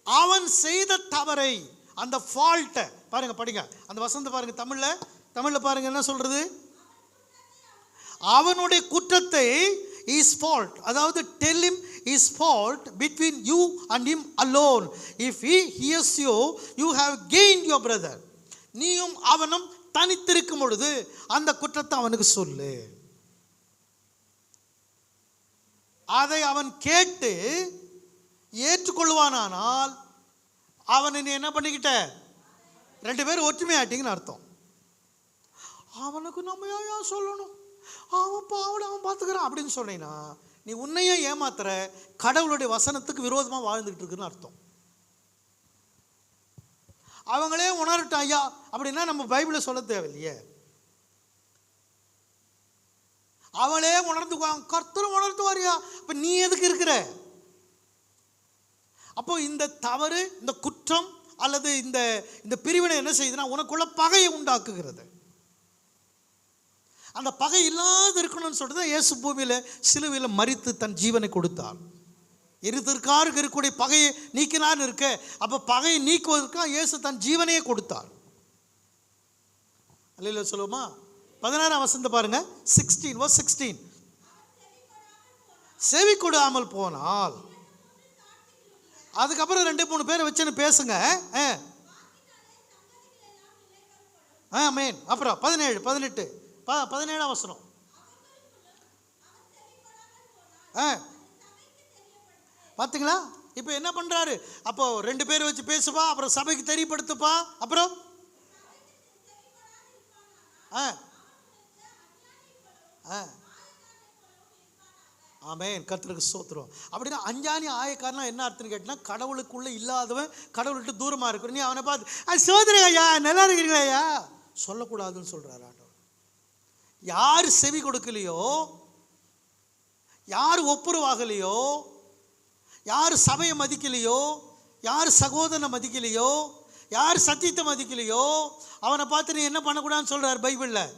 அவன் செய்த தவறை, அந்த ஃபால்ட்டை பாருங்க, படிங்க அந்த வசனத்தை பாருங்க. தமிழில் பாருங்க என்ன சொல்றது? அவனுடைய குற்றத்தை is fault, அதாவது tell him his fault between you and him alone. If he hears you, you have gained your brother. நீயும் அவனும் தனித்திருக்கும் பொழுது அந்த குற்றத்தை அவனுக்கு சொல்லு. அதை அவன் கேட்டு ஏற்றுக்கொள்வானால் அவனை நீ என்ன பண்ணிக்கிட்ட, 2 பேரும் ஒற்றுமையாட்டிங்கன்னு அர்த்தம். அவனுக்கு நம்ம ஏன் சொல்லணும், அவன் பாவம் அவன் பார்த்துக்கிறான் அப்படின்னு சொன்னீங்கன்னா நீ உன்னையே ஏமாத்துற, கடவுளுடைய வசனத்துக்கு விரோதமாக வாழ்ந்துகிட்டு இருக்குன்னு அர்த்தம். அவங்களே உணரட்டும் ஐயா அப்படின்னா நம்ம பைபிளை சொல்ல தேவையில்லையே. அவளே உணர்ந்துக்குவாங்க, கர்த்தரும் உணர்த்துவாரியா, அப்ப நீ எதுக்கு இருக்கிற? அப்போ இந்த தவறு, இந்த குற்றம் அல்லது இந்த பிரிவினை என்ன செய்யுதுன்னா உனக்குள்ள பகையை உண்டாக்குகிறது. அந்த பகை இல்லாத இருக்கணும்னு சொல்லிட்டு தான் இயேசு பூமியில் சிலுவையில் மரித்து தன் ஜீவனை கொடுத்தார். இருதற்காருக்கு இருக்கக்கூடிய பகையை நீக்கினான்னு இருக்க, அப்போ பகையை நீக்குவதற்காக இயேசு தன் ஜீவனையே கொடுத்தார். அல்லேலூயா சொல்லுவோமா? 16ஆம் வசனத்தை பாருங்க, 16 செவி கொடாமல் போனால், அதுக்கப்புறம் 2-3 பேரை வச்சுன்னு பேசுங்க. ஆமென். அப்புறம் 17 17ஆம் வசனம். பார்த்தீங்களா? இப்போ என்ன பண்றாரு? அப்போ 2 பேரை வச்சு பேசுப்பா, அப்புறம் சபைக்கு தெரியப்படுத்துப்பா, அப்புறம் ஆமென். கர்த்தருக்கு ஸ்தோத்திரம். அப்படின்னா அஞ்ஞானி ஆயக்காரனா என்ன அர்த்தம்னு கேட்டீங்கன்னா, கடவுளுக்குள்ளே இல்லாதவன், கடவுள்கிட்ட தூரமாக இருக்கிற நீ அவனை பார்த்து சோதனை ஐயா நல்லா இருக்கிறீங்களா ஐயா சொல்லக்கூடாதுன்னு சொல்கிறார் ஆண்டவர். யார் செவி கொடுக்கலையோ, யார் ஒப்புரவாகலையோ, யார் சபையை மதிக்கலையோ, யார் சகோதரனை மதிக்கலையோ, யார் சத்தியத்தை மதிக்கலையோ அவனை பார்த்து நீ என்ன பண்ணக்கூடாதுன்னு சொல்கிறார் பைபிளில்.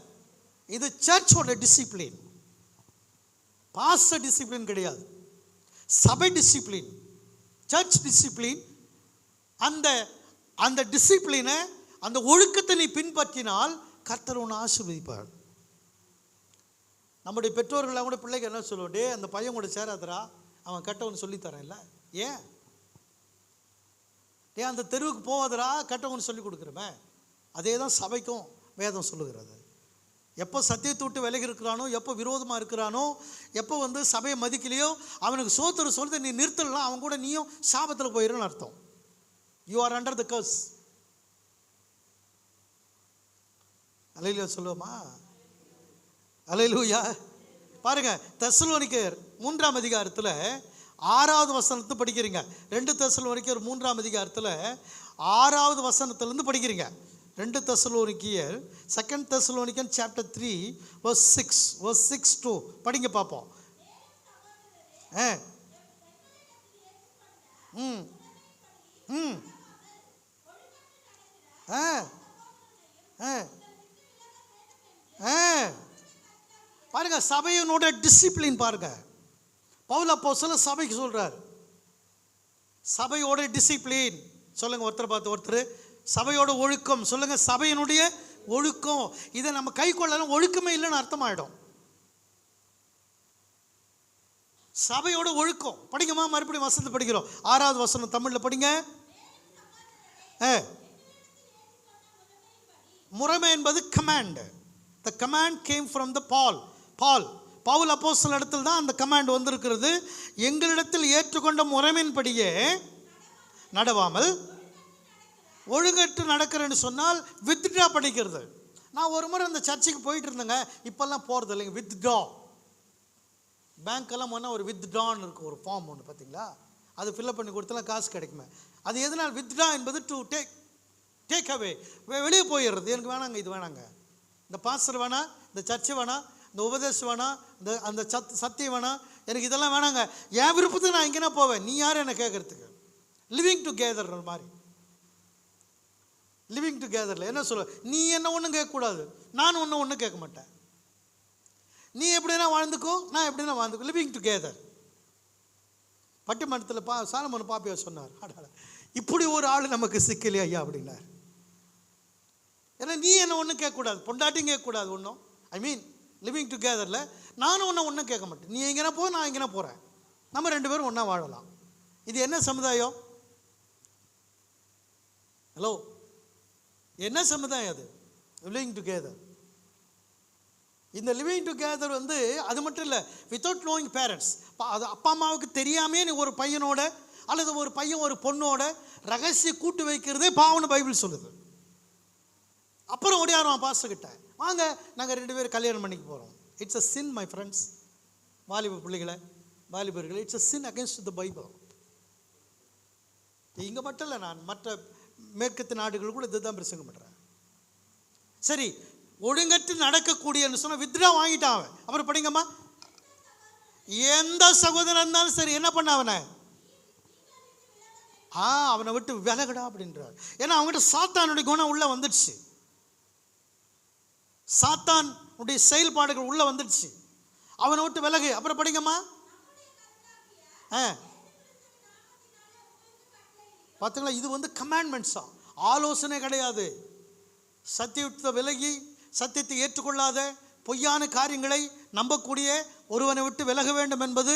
இது சர்ச்சோட டிசிப்ளின், பாஸ்டர் டிசிப்ளின் கிடையாது, சபை டிசிப்ளின், சர்ச் டிசிப்ளின். அந்த டிசிப்ளினை, அந்த ஒழுக்கத்தை நீ பின்பற்றினால் கர்த்தர் உன்னை ஆசீர்வதிப்பார். நம்முடைய பெற்றோர்கள்லாம் கூட பிள்ளைக்கு என்ன சொல்லுவோம், டே அந்த பையன் கூட சேராதரா, அவன் கெட்டவன் சொல்லித்தரேன்ல, ஏன் ஏன் அந்த தெருவுக்கு போவதரா, கெட்டவன் சொல்லி கொடுக்குறமே. அதே தான் சபைக்கும் வேதம் சொல்லுகிறது. எப்போ சத்தியத்தை விட்டு விலகி இருக்கிறானோ, எப்போ விரோதமாக இருக்கிறானோ, எப்போ சபையை மதிக்கலையோ அவனுக்கு சோத்திர சொல்றதை நீ நிறுத்தலாம், அவன் கூட நீயும் சாபத்தில் போயிடுன்னு அர்த்தம். You are under the curse. அல்லேலூயா சொல்லுவோமா? அல்லேலூயா. பாருங்க, தெசலோனிக்கேயர் 3ஆம் அதிகாரத்தில் 6வது வசனத்தை படிக்கிறீங்க. 2 தெசலோனிக்கேயர் 3ஆம் அதிகாரத்தில் 6வது வசனத்திலிருந்து படிக்கிறீங்க. 2 தெசலோனிக்கேயர் 2 தெசலோனிக்கன் சாப்டர் 3 verse 6 to படிங்க பார்ப்போம். பாருங்க, சபையினோட டிசிப்ளின் பாருங்க. பவுல் அப்போஸ்தலன் சபைக்கு சொல்றார், சபையோட டிசிப்ளின் சொல்லுங்க. ஒருத்தர் பார்த்து ஒருத்தர், சபையோட ஒழுக்கம் சொல்லுங்க. சபையினுடைய ஒழுக்கம், இதை நம்ம கை கொள்ளலாம், ஒழுக்கமே இல்லைன்னு அர்த்தமாயிடும். சபையோட ஒழுக்கம் படிங்கம்மா. மறுபடியும் வசனத்தை படிக்கிறோம். 6வது வசனம் தமிழில் படிங்க. முறைமை என்பது command. The command came from the Paul அப்போஸ்தலன் இடத்தில் தான் அந்த கமாண்ட் வந்திருக்கிறது. எங்களிடத்தில் ஏற்றுக்கொண்ட முறைமையின்படியே நடவாமல் ஒழுங்கற்று நடக்கிறேன்னு சொன்னால் வித்ட்ரா பண்ணிக்கிறது. நான் ஒரு முறை அந்த சர்ச்சுக்கு போயிட்டு இருந்தேங்க, இப்போல்லாம் போகிறது இல்லைங்க. வித்ட்ரா, பேங்க்கெல்லாம் போனால் ஒரு வித்ட்ரான்னு இருக்கும், ஒரு ஃபார்ம் ஒன்று பார்த்தீங்களா, அது ஃபில்அப் பண்ணி கொடுத்தலாம் காசு கிடைக்குமே. அது எதனால் வித்ட்ரா என்பது டு டேக் அவே, வெளியே போயிடுறது. எனக்கு வேணாங்க, இது வேணாங்க, இந்த பாஸ்டர் வேணாம், இந்த சர்ச்சு வேணாம், இந்த உபதேசம் வேணாம், அந்த சத்தியம் வேணாம், எனக்கு இதெல்லாம் வேணாங்க, என் விருப்பத்துக்கு நான் எங்கேனா போவேன், நீ யார் என்ன கேட்கறதுக்கு. லிவிங் டுகெதர் மாதிரி, லிவிங் டுகெதரில் என்ன சொல்ல, நீ என்ன ஒன்றும் கேட்கக்கூடாது, நான் ஒன்றும் கேட்க மாட்டேன், நீ எப்படின்னா வாழ்ந்துக்கோ, நான் எப்படின்னா வாழ்ந்துக்கோ, லிவிங் டுகெதர். பட்டிமன்றத்தில் சாலமோன் பாப்பியா சொன்னார், இப்படி ஒரு ஆள் நமக்கு சிக்கலையா ஐயா அப்படின்னார். ஏன்னா நீ என்ன ஒன்றும் கேட்கக்கூடாது, பொண்டாட்டியும் கேட்கக்கூடாது ஒன்றும், ஐ மீன் லிவிங் டுகெதரில் நானும் ஒன்றும் கேட்க மாட்டேன், நீ எங்கேனா போ, நான் எங்கேனா போகிறேன், நம்ம 2 பேரும் ஒன்றா வாழலாம். இது என்ன சமுதாயம்? ஹலோ, என்ன சமுதாயம் அது? Living together. இந்த லிவிங் டுகெதர் வந்து அது மட்டும் இல்லை, வித்தவுட் நோயிங் பேரண்ட்ஸ். அது அப்பா அம்மாவுக்கு தெரியாமே நீ ஒரு பையனோட அல்லது ஒரு பையன் ஒரு பொண்ணோட ரகசிய கூட்டு வைக்கிறதே பாவம்னு பைபிள் சொல்லுது. அப்புறம் ஓடியாருவான் பாஸ்டர் கிட்ட, வாங்க நாங்கள் 2 பேரும் கல்யாணம் பண்ணிக்க போகிறோம். It's a sin my friends, வாலிப பிள்ளைகளை வாலிபர்கள், it's a sin against the Bible. இங்கே மட்டும் இல்லை, நான் மற்ற மேற்கத்து நாடுகள் கூட இதுதான் பிரசங்கம் பண்ணுறேன். சரி, ஒழுங்கற்று நடக்கக்கூடியன்னு சொன்னால் வித்ரா வாங்கிட்டான் அவன். அப்புறம் படிங்கம்மா, எந்த சகோதரன் இருந்தாலும் சரி என்ன பண்ண அவனை அவனை விட்டு விலகடா அப்படின்றார். ஏன்னா அவங்ககிட்ட சாத்தானுடைய குணம் உள்ள வந்துடுச்சு, சாத்தானுடைய செயல்பாடுகள் உள்ள வந்துடுச்சு, அவனை விட்டு விலகு. அப்புறம் படிங்கம்மா, பார்த்தீங்களா, இது வந்து கமாண்ட்மெண்ட்ஸா, ஆலோசனை கிடையாது. சத்தியத்தை விலகி சத்தியத்தை ஏற்றுக்கொள்ளாத பொய்யான காரியங்களை நம்பக்கூடிய ஒருவனை விட்டு விலக வேண்டும் என்பது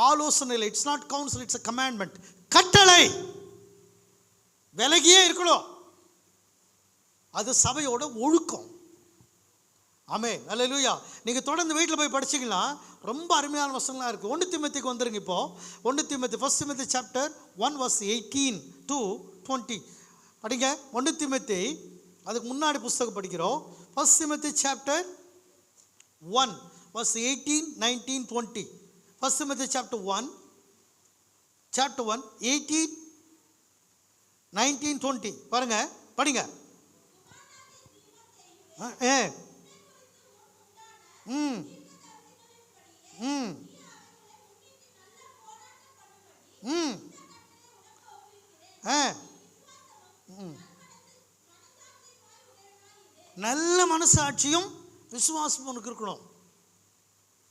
ஆலோசனை இல்லை. It's not council, it's a commandment, கட்டளை. விலகியே இருக்கணும், அது சபையோட ஒழுக்கம். ஆமென், அல்லேலூயா. நீங்கள் தொடர்ந்து வீட்டில் போய் படிச்சிங்கன்னா ரொம்ப அருமையான வசனங்களாக இருக்குது. 1 தீமோத்தேயுக்கு வந்துருங்க. இப்போ 1 தீமோத்தேயு, 1 தீமோத்தேயு சாப்டர் 1 verse 18 to 20 படிங்க. 1 தீமோத்தேயு, அதுக்கு முன்னாடி புஸ்தகம் படிக்கிறோம். 1 தீமோத்தேயு சாப்டர் 1 verse 18, 19, 20. 1 தீமோத்தேயு chapter 1 18, 19, 20 பாருங்க, படிங்க. நல்ல மனசாட்சியும் விசுவாசம் உனக்கு இருக்கணும்.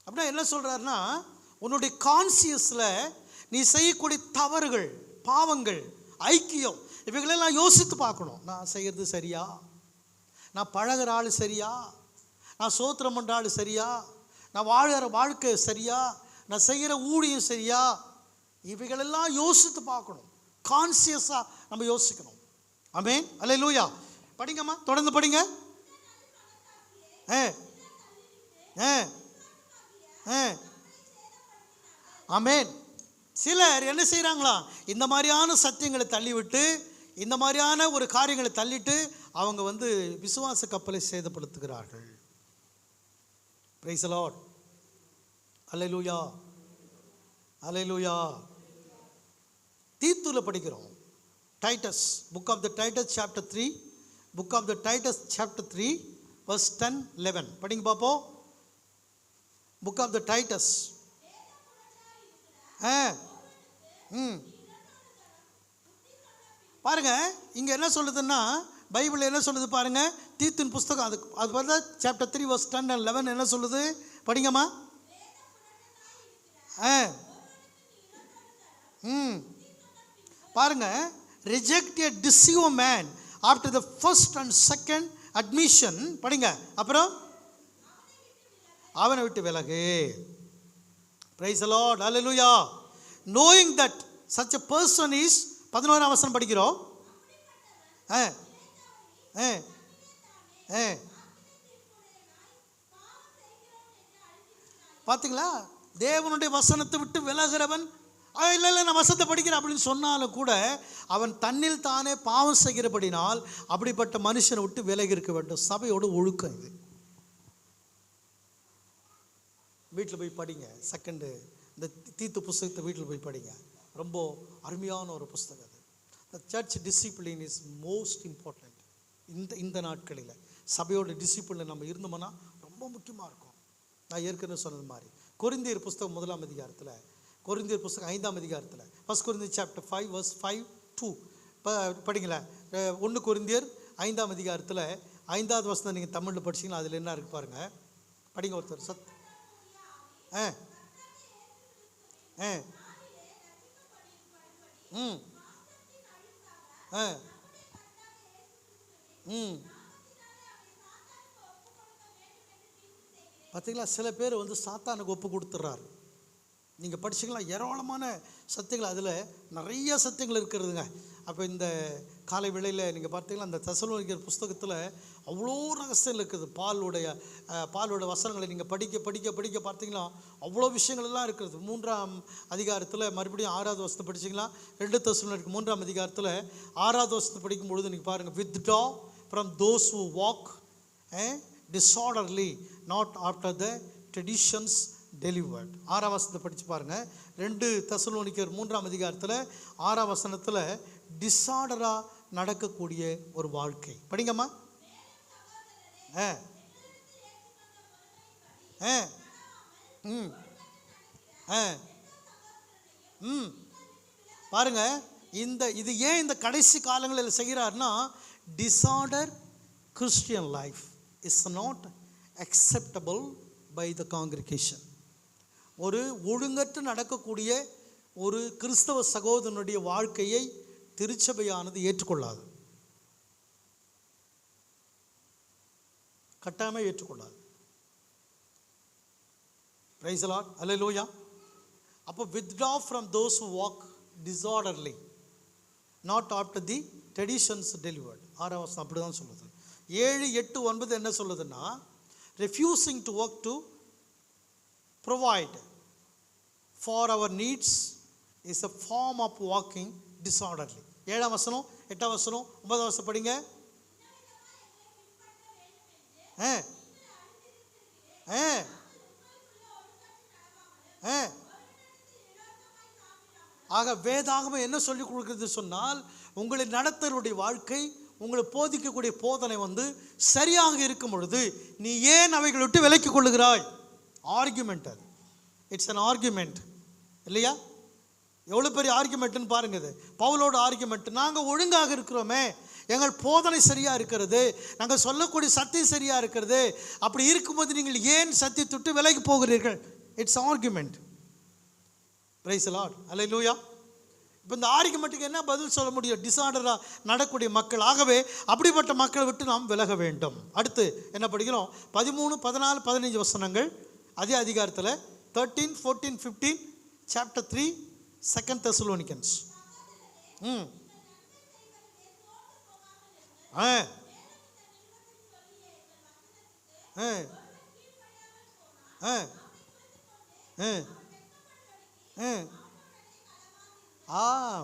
அப்படின்னா என்ன சொல்றாருன்னா, உன்னுடைய கான்சியஸில் நீ செய்யக்கூடிய தவறுகள், பாவங்கள், ஐக்கியம், இவைகளெல்லாம் யோசித்து பார்க்கணும். நான் செய்கிறது சரியா, நான் பழகிற ஆள் சரியா, நான் சோத்திரம் பண்ணுற ஆள் சரியா, நான் வாழ்கிற வாழ்க்கை சரியா, நான் செய்கிற ஊழியம் சரியா, இவைகளெல்லாம் யோசித்து பார்க்கணும். கான்சியஸாக நம்ம யோசிக்கணும். ஆமென், அல்லேலூயா. படிங்கம்மா, தொடர்ந்து படிங்க. ஆமென். சிலர் என்ன செய்கிறாங்களா, இந்த மாதிரியான சத்தியங்களை தள்ளிவிட்டு, இந்த மாதிரியான ஒரு காரியங்களை தள்ளிட்டு அவங்க வந்து விசுவாச கப்பலை சேதப்படுத்துகிறார்கள். பிரைஸ் தி லார்ட், அல்லேலூயா, அல்லேலூயா. தீத்துல படிக்கிறோம். Titus, book of the Titus chapter 3, book of the Titus chapter 3 verse 10, 11 படிங்க பாப்போம். Book of the Titus. பாருங்க, இங்க என்ன சொல்லுதுன்னா, பைபிள் என்ன சொல்லுது பாருங்க. தீத்தின் புஸ்தகம், அது பார்த்தா சாப்டர் 3 verse 10 and 11 என்ன சொல்லுது படிங்கம்மா. பாருங்க, reject a deceive man after the first and second admission படிங்க. அப்புறம் அவனை விட்டு விலகு. Praise the Lord, hallelujah. Knowing that such a person is 11ஆம் வசனம் படிக்கிறோம். பார்த்தீங்களா, தேவனுடைய வசனத்தை விட்டு விலகிறவன், இல்லை இல்லை நான் வசனத்தை படிக்கிறேன் அப்படின்னு சொன்னாலும் கூட அவன் தன்னில் தானே பாவம் செய்கிறபடினால் அப்படிப்பட்ட மனுஷனை விட்டு விலகி இருக்க வேண்டும். சபையோட ஒழுக்கம் இது. வீட்டில் போய் படிங்க. செகண்டு இந்த தீத்து புஸ்தகத்தை வீட்டில் போய் படிங்க. ரொம்ப அருமையான ஒரு புஸ்தகம் அது. The church discipline is most important. இந்த நாட்களில் சபையோட டிசிப்ளின் நம்ம இருந்தோம்னா ரொம்ப முக்கியமாக இருக்கும். நான் ஏற்கனவே சொன்னது மாதிரி கொரிந்தியர் புஸ்தகம் 1ஆம் அதிகாரத்தில், கொரிந்தியர் புஸ்தகம் 5ஆம் அதிகாரத்தில், 1 கொரிந்தியர் சாப்டர் 5 verse 5-2 படிங்களேன். 1 கொரிந்தியர் 5ஆம் அதிகாரத்தில் 5வது வசனம் நீங்கள் தமிழில் படிச்சிங்கன்னா அதில் என்ன இருக்குது பாருங்கள். படிங்க ஒருத்தர். சத் பார்த்தீங்களா, சில பேர் வந்து சாத்தானுக்கு ஒப்பு கொடுத்துட்றாரு. நீங்கள் படிச்சிக்கலாம், ஏராளமான சத்தியங்கள், அதில் நிறைய சத்தியங்கள் இருக்கிறதுங்க. அப்போ இந்த காலை வேளையில் நீங்கள் பார்த்தீங்கன்னா அந்த தெசலோனிக்கர் புஸ்தகத்தில் அவ்வளோ ரகசியம் இருக்குது. பாலோட வசனங்களை நீங்கள் படிக்க படிக்க படிக்க பார்த்தீங்கன்னா அவ்வளோ விஷயங்கள் எல்லாம் இருக்கிறது. 3ஆம் அதிகாரத்தில் மறுபடியும் 6வது வசனத்தை படிச்சிங்கன்னா 2 தெசலோனிக்கர் 3ஆம் அதிகாரத்தில் 6வது வசனத்தை படிக்கும்பொழுது நீங்கள் பாருங்கள், withdraw from those who walk disorderly, not after the traditions delivered. 6ஆம் வசனத்தை படித்து பாருங்கள். 2 தெசலோனிக்கர் 3ஆம் அதிகாரத்தில் 6ஆம் வசனத்தில் டிஸார்டராக நடக்கக்கூடிய ஒரு வாழ்க்கை படிங்கம்மா. பாருங்க, இது ஏன் இந்த கடைசி காலங்களில் செய்கிறார்னா, disorder Christian life is not acceptable by the congregation. ஒரு ஒழுங்கற்று நடக்கக்கூடிய ஒரு கிறிஸ்தவ சகோதரனுடைய வாழ்க்கையை திருச்சபையானது ஏற்றுக்கொள்ளாது, கட்டாயமாக ஏற்றுக்கொள்ளாது. பிரைஸ் தி லார்ட், அல்லேலூயா. அப்போ withdraw from those who walk disorderly, not after the traditions delivered. 6ஆம் வசனம் அப்படி தான் சொல்லுது. 7, 8, 9 என்ன சொல்லுதுன்னா, refusing to work to provide for our needs is a form of walking disorderly. 7ஆம் வசனம், 8ஆம் வசனம், 9ஆம் வசனம் படிங்க. ஆக வேதாகமம் என்ன சொல்லிக் கொடுக்கிறது சொன்னால், உங்களை நடத்தருடைய வாழ்க்கை, உங்களை போதிக்கக்கூடிய போதனை சரியாக இருக்கும் பொழுது நீ ஏன் அவைகளை விட்டு விலக்கிக் கொள்ளுகிறாய்? ஆர்குமெண்ட், அது இட்ஸ் அன் ஆர்குமெண்ட் இல்லையா? எவ்வளோ பெரிய ஆர்குமெண்ட்னு பாருங்க. இது பவுலோட ஆர்குமெண்ட். நாங்கள் ஒழுங்காக இருக்கிறோமே, எங்கள் போதனை சரியாக இருக்கிறது, நாங்கள் சொல்லக்கூடிய சத்தியம் சரியாக இருக்கிறது, அப்படி இருக்கும்போது நீங்கள் ஏன் சத்தியத்துட்டு விலகி போகிறீர்கள்? It's argument. Praise the Lord, அல்லேலூயா. இப்போ இந்த ஆர்குமெண்ட்டுக்கு என்ன பதில் சொல்ல முடியும்? டிஸார்டராக நடக்கூடிய மக்கள். ஆகவே அப்படிப்பட்ட மக்களை விட்டு நாம் விலக வேண்டும். அடுத்து என்ன படிக்கிறோம்? 13, 14, 15 வசனங்கள் அதே அதிகாரத்தில் 13, 14, 15, chapter 3, 2 Thessalonians.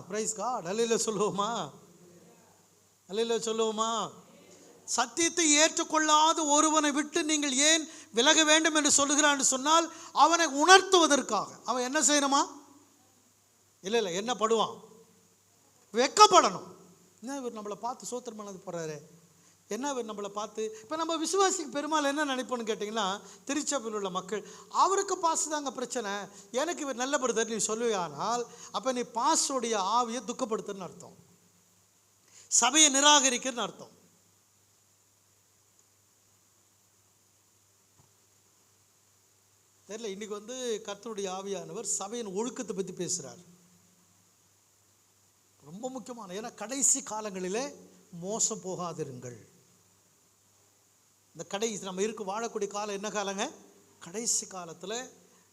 பிரைஸ் காட், அல்லேலூயா சொல்லுவோமா? அல்லேலூயா சொல்லுவோமா? சத்தியத்தை ஏற்றுக்கொள்ளாத ஒருவனை விட்டு நீங்கள் ஏன் விலக வேண்டும் என்று சொல்லுகிறான்னு சொன்னால், அவனை உணர்த்துவதற்காக. அவன் என்ன செய்யணுமா? இல்லை என்ன படுவான்? வெக்கப்படணும். என்ன இவர் நம்மளை பார்த்து சோத்திரம் பண்ணது போகிறாரு, என்ன இவர் நம்மளை பார்த்து. இப்போ நம்ம விசுவாசிக்கு பெருமாள் என்ன நினைப்போன்னு கேட்டிங்கன்னா, திருச்சபையில் உள்ள மக்கள், அவருக்கு பாசு தாங்க பிரச்சனை, எனக்கு இவர் நல்ல பிரதர் நீ சொல்லுவானால் அப்போ நீ பாஸோடைய ஆவியை துக்கப்படுத்துன்னு அர்த்தம், சபையை நிராகரிக்கிறன்னு அர்த்தம். தெரியல, இன்னைக்கு கர்த்தருடைய ஆவியானவர் சபையின் ஒழுக்கத்தை பற்றி பேசுகிறார். ரொம்ப முக்கியமான, ஏன்னா கடைசி காலங்களிலே மோசம் போகாதிருங்கள். இந்த கடைசி நம்ம வாழக்கூடிய காலம் என்ன காலங்க? கடைசி காலத்தில்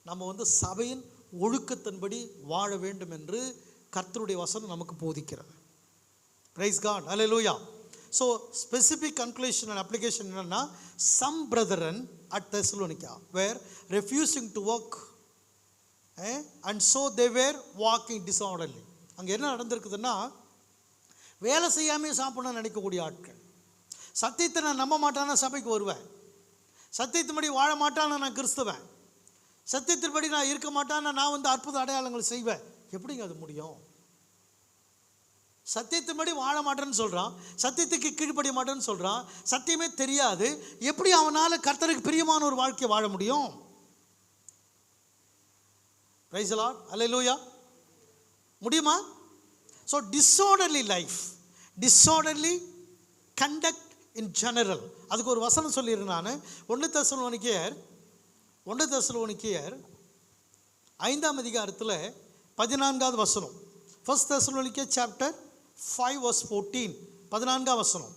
நம்ம சபையின் ஒழுக்கத்தின்படி வாழ வேண்டும் என்று கர்த்தருடைய வசனம் நமக்கு போதிக்கிறது. பிரைஸ் காட், அல்லேலூயா. So specific conclusion and application என்னன்னா, some brethren at Thessalonica were refusing to work and so they were walking disorderly. அங்கே என்ன நடந்திருக்குதுன்னா, வேலை செய்யாமே சாப்பிடணும்னு நினைக்கக்கூடிய ஆட்கள், சத்தியத்தை நான் நம்ப மாட்டானா சபைக்கு வருவேன், சத்தியத்தின்படி வாழ மாட்டானா நான் கிறிஸ்துவன், சத்தியத்தின்படி நான் இருக்க மாட்டானா நான் அற்புத அடையாளங்கள் செய்வேன். எப்படிங்க அது முடியும்? சத்தியத்தின்படி வாழ மாட்டேன்னு சொல்கிறான், சத்தியத்துக்கு கீழ்ப்படிய மாட்டேன்னு சொல்கிறான், சத்தியமே தெரியாது. எப்படி அவனால் கர்த்தருக்கு பிரியமான ஒரு வாழ்க்கையை வாழ முடியும்? பிரைஸ் தி லார்ட், அல்லேலூயா. முடியுமா? So disorderly life, disorderly conduct in general, அதுக்கு ஒரு வசனம் சொல்லியிருந்தேன் நான். 1 தெசலோனிக்கேயர் 5ஆம் அதிகாரத்தில் 14வது வசனம். 1 Thessalonians chapter 5 verse 14, 14ஆம் வசனம்.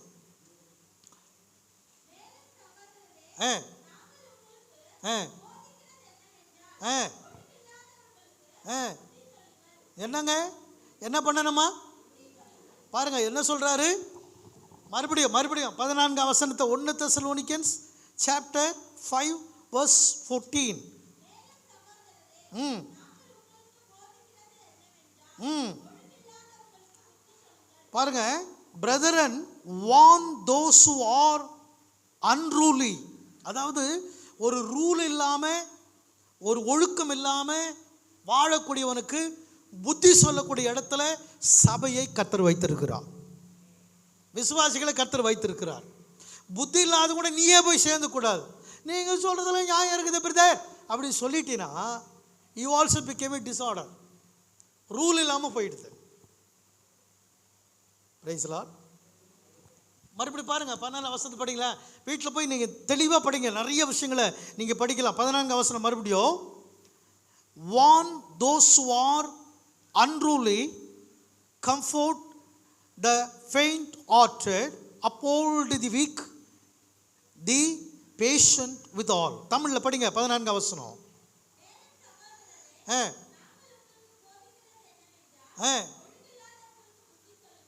என்னங்க என்ன பண்ணணுமா? பாருங்க என்ன சொல்றாரு, மறுபடியும் 14ஆம் வசனத்தை 1 தெசலோனிக்கன்ஸ் சாப்டர் 5 verse 14. பாருங்க, brethren warn those who are unruly. அதாவது ஒரு ரூல் இல்லாம, ஒரு ஒழுக்கம் இல்லாம வாழக்கூடியவனுக்கு புத்தி சொல்லக்கூடிய இடத்துல சபையை கர்த்தர் வைத்திருக்கிறார், விசுவாசிகளை கர்த்தர் வைத்திருக்கிறார். புத்தி இல்லாத கூட நீயே போய் சேர்ந்து கூடாது. நீங்க சொல்றதுல நியாயம் இருக்குது பிரதர் அப்படி சொல்லிட்டீங்கன்னா you also became a disorder. Rule இல்லாம போயிடுது. Price the Lord. மறுபடியும் பாருங்க 14ஆம் வசனத்தை படிங்களா, வீட்டில் போய் நீங்க தெளிவா படிங்க, நிறைய விஷயங்களை நீங்க படிக்கலாம். 14ஆம் வசனம் மறுபடியும், warn those who are unruly, comfort the faint hearted, uphold the weak, the patient with all. தமிழ்ல படிங்க 14ஆம் வசனம்.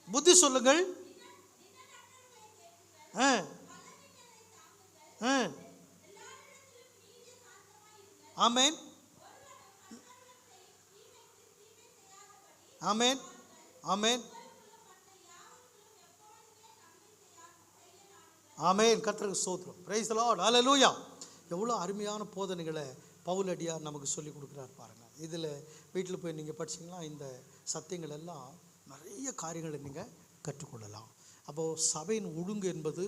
புத்தி சொல்லுங்கள். ஆமென் ஆமென் ஆமென் ஆமென். கர்த்தருக்கு ஸ்தோத்திரம். Praise the Lord. ஹல்லேலூயா. எவ்வளோ அருமையான போதனைகளை பவுலடியார் நமக்கு சொல்லி கொடுக்குறார் பாருங்க. இதில் வீட்டில் போய் நீங்கள் படிச்சிங்கன்னா இந்த சத்தியங்கள் எல்லாம் நிறைய காரியங்களை நீங்கள் கற்றுக்கொள்ளலாம். அப்போது சபையின் ஒழுங்கு என்பது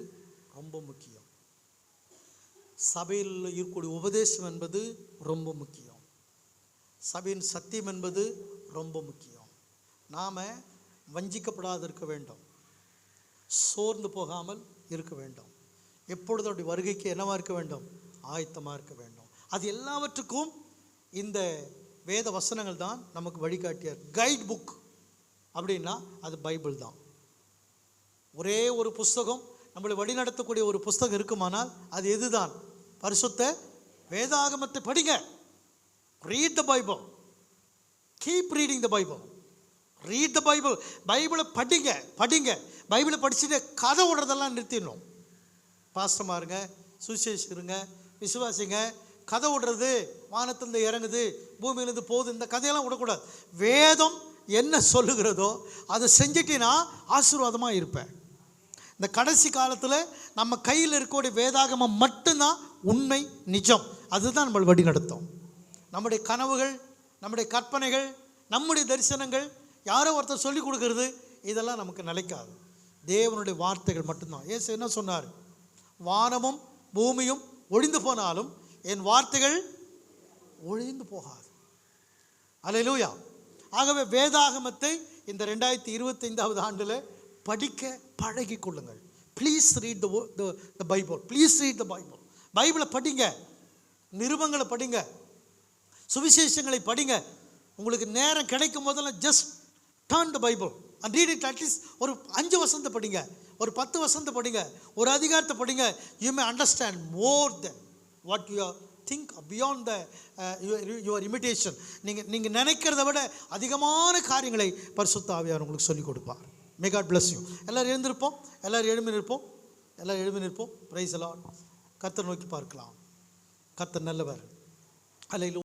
ரொம்ப முக்கியம். சபையில் இருக்கக்கூடிய உபதேசம் என்பது ரொம்ப முக்கியம். சபையின் சத்தியம் என்பது ரொம்ப முக்கியம். நாம் வஞ்சிக்கப்படாது இருக்க வேண்டும், சோர்ந்து போகாமல் இருக்க வேண்டும், எப்பொழுது அப்படி வருகைக்கு என்னவா இருக்க வேண்டும், ஆயத்தமாக இருக்க வேண்டும். அது எல்லாவற்றுக்கும் இந்த வேத வசனங்கள் தான் நமக்கு வழிகாட்டியார். கைட் புக் அப்படின்னா அது பைபிள் தான். ஒரே ஒரு புஸ்தகம் நம்மளை வழிநடத்தக்கூடிய ஒரு புஸ்தகம் இருக்குமானால் அது எதுதான்? பரிசுத்த வேதாகமத்தை படிங்க. Read the Bible, keep reading the Bible, read the Bible. பைபிளை படிங்க படிங்க. பைபிளை படிச்சுட்டு கதை விடுறதெல்லாம் நிறுத்திடணும். பாஸ்டமாக இருங்க, சுவிசேஷருங்க, விசுவாசிங்க, கதை விடுறது, வானத்திலிருந்து இறங்குது, பூமியிலிருந்து போகுது, இந்த கதையெல்லாம் விடக்கூடாது. வேதம் என்ன சொல்லுகிறதோ அதை செஞ்சிட்டினா ஆசீர்வாதமாக இருப்பேன். இந்த கடைசி காலத்தில் நம்ம கையில் இருக்கக்கூடிய வேதாகமம் மட்டும்தான் உண்மை, நிஜம். அதுதான் நம்மளை வழி நடத்தும். நம்முடைய கனவுகள், நம்முடைய கற்பனைகள், நம்முடைய தரிசனங்கள் யாரோ ஒருத்தர் சொல்லி கொடுக்கறது இதெல்லாம் நமக்கு நிலைக்காது. தேவனுடைய வார்த்தைகள் மட்டும்தான். இயேசு என்ன சொன்னார்? வானமும் பூமியும் ஒழிந்து போனாலும் என் வார்த்தைகள் ஒழிந்து போகாது. அல்லேலூயா. ஆகவே வேதாகமத்தை இந்த 2025ஆவது ஆண்டில் படிக்க பழகி கொள்ளுங்கள். Please read the Bible. Please read the Bible. பைபிளை படிங்க, நிருபங்களை படிங்க, சுவிசேஷங்களை படிங்க. உங்களுக்கு நேரம் கிடைக்கும் போதெல்லாம் just turn the Bible and read it. At least ஒரு 5 வசனத்தை படிங்க, ஒரு 10 வசனத்தை படிங்க, ஒரு அதிகாரத்தை படிங்க. You may understand more then what you think beyond the your imitation. நீங்கள் நினைக்கிறத விட அதிகமான காரியங்களை பரிசுத்த ஆவியார் உங்களுக்கு சொல்லிக் கொடுப்பார். May God bless you. எல்லோரும் எழுந்திருப்போம், எல்லோரும் எழும்பி நிற்போம். Praise the Lord. கர்த்தர் நோக்கி பார்க்கலாம். கர்த்தர் நல்லவர். அல்லேலூயா.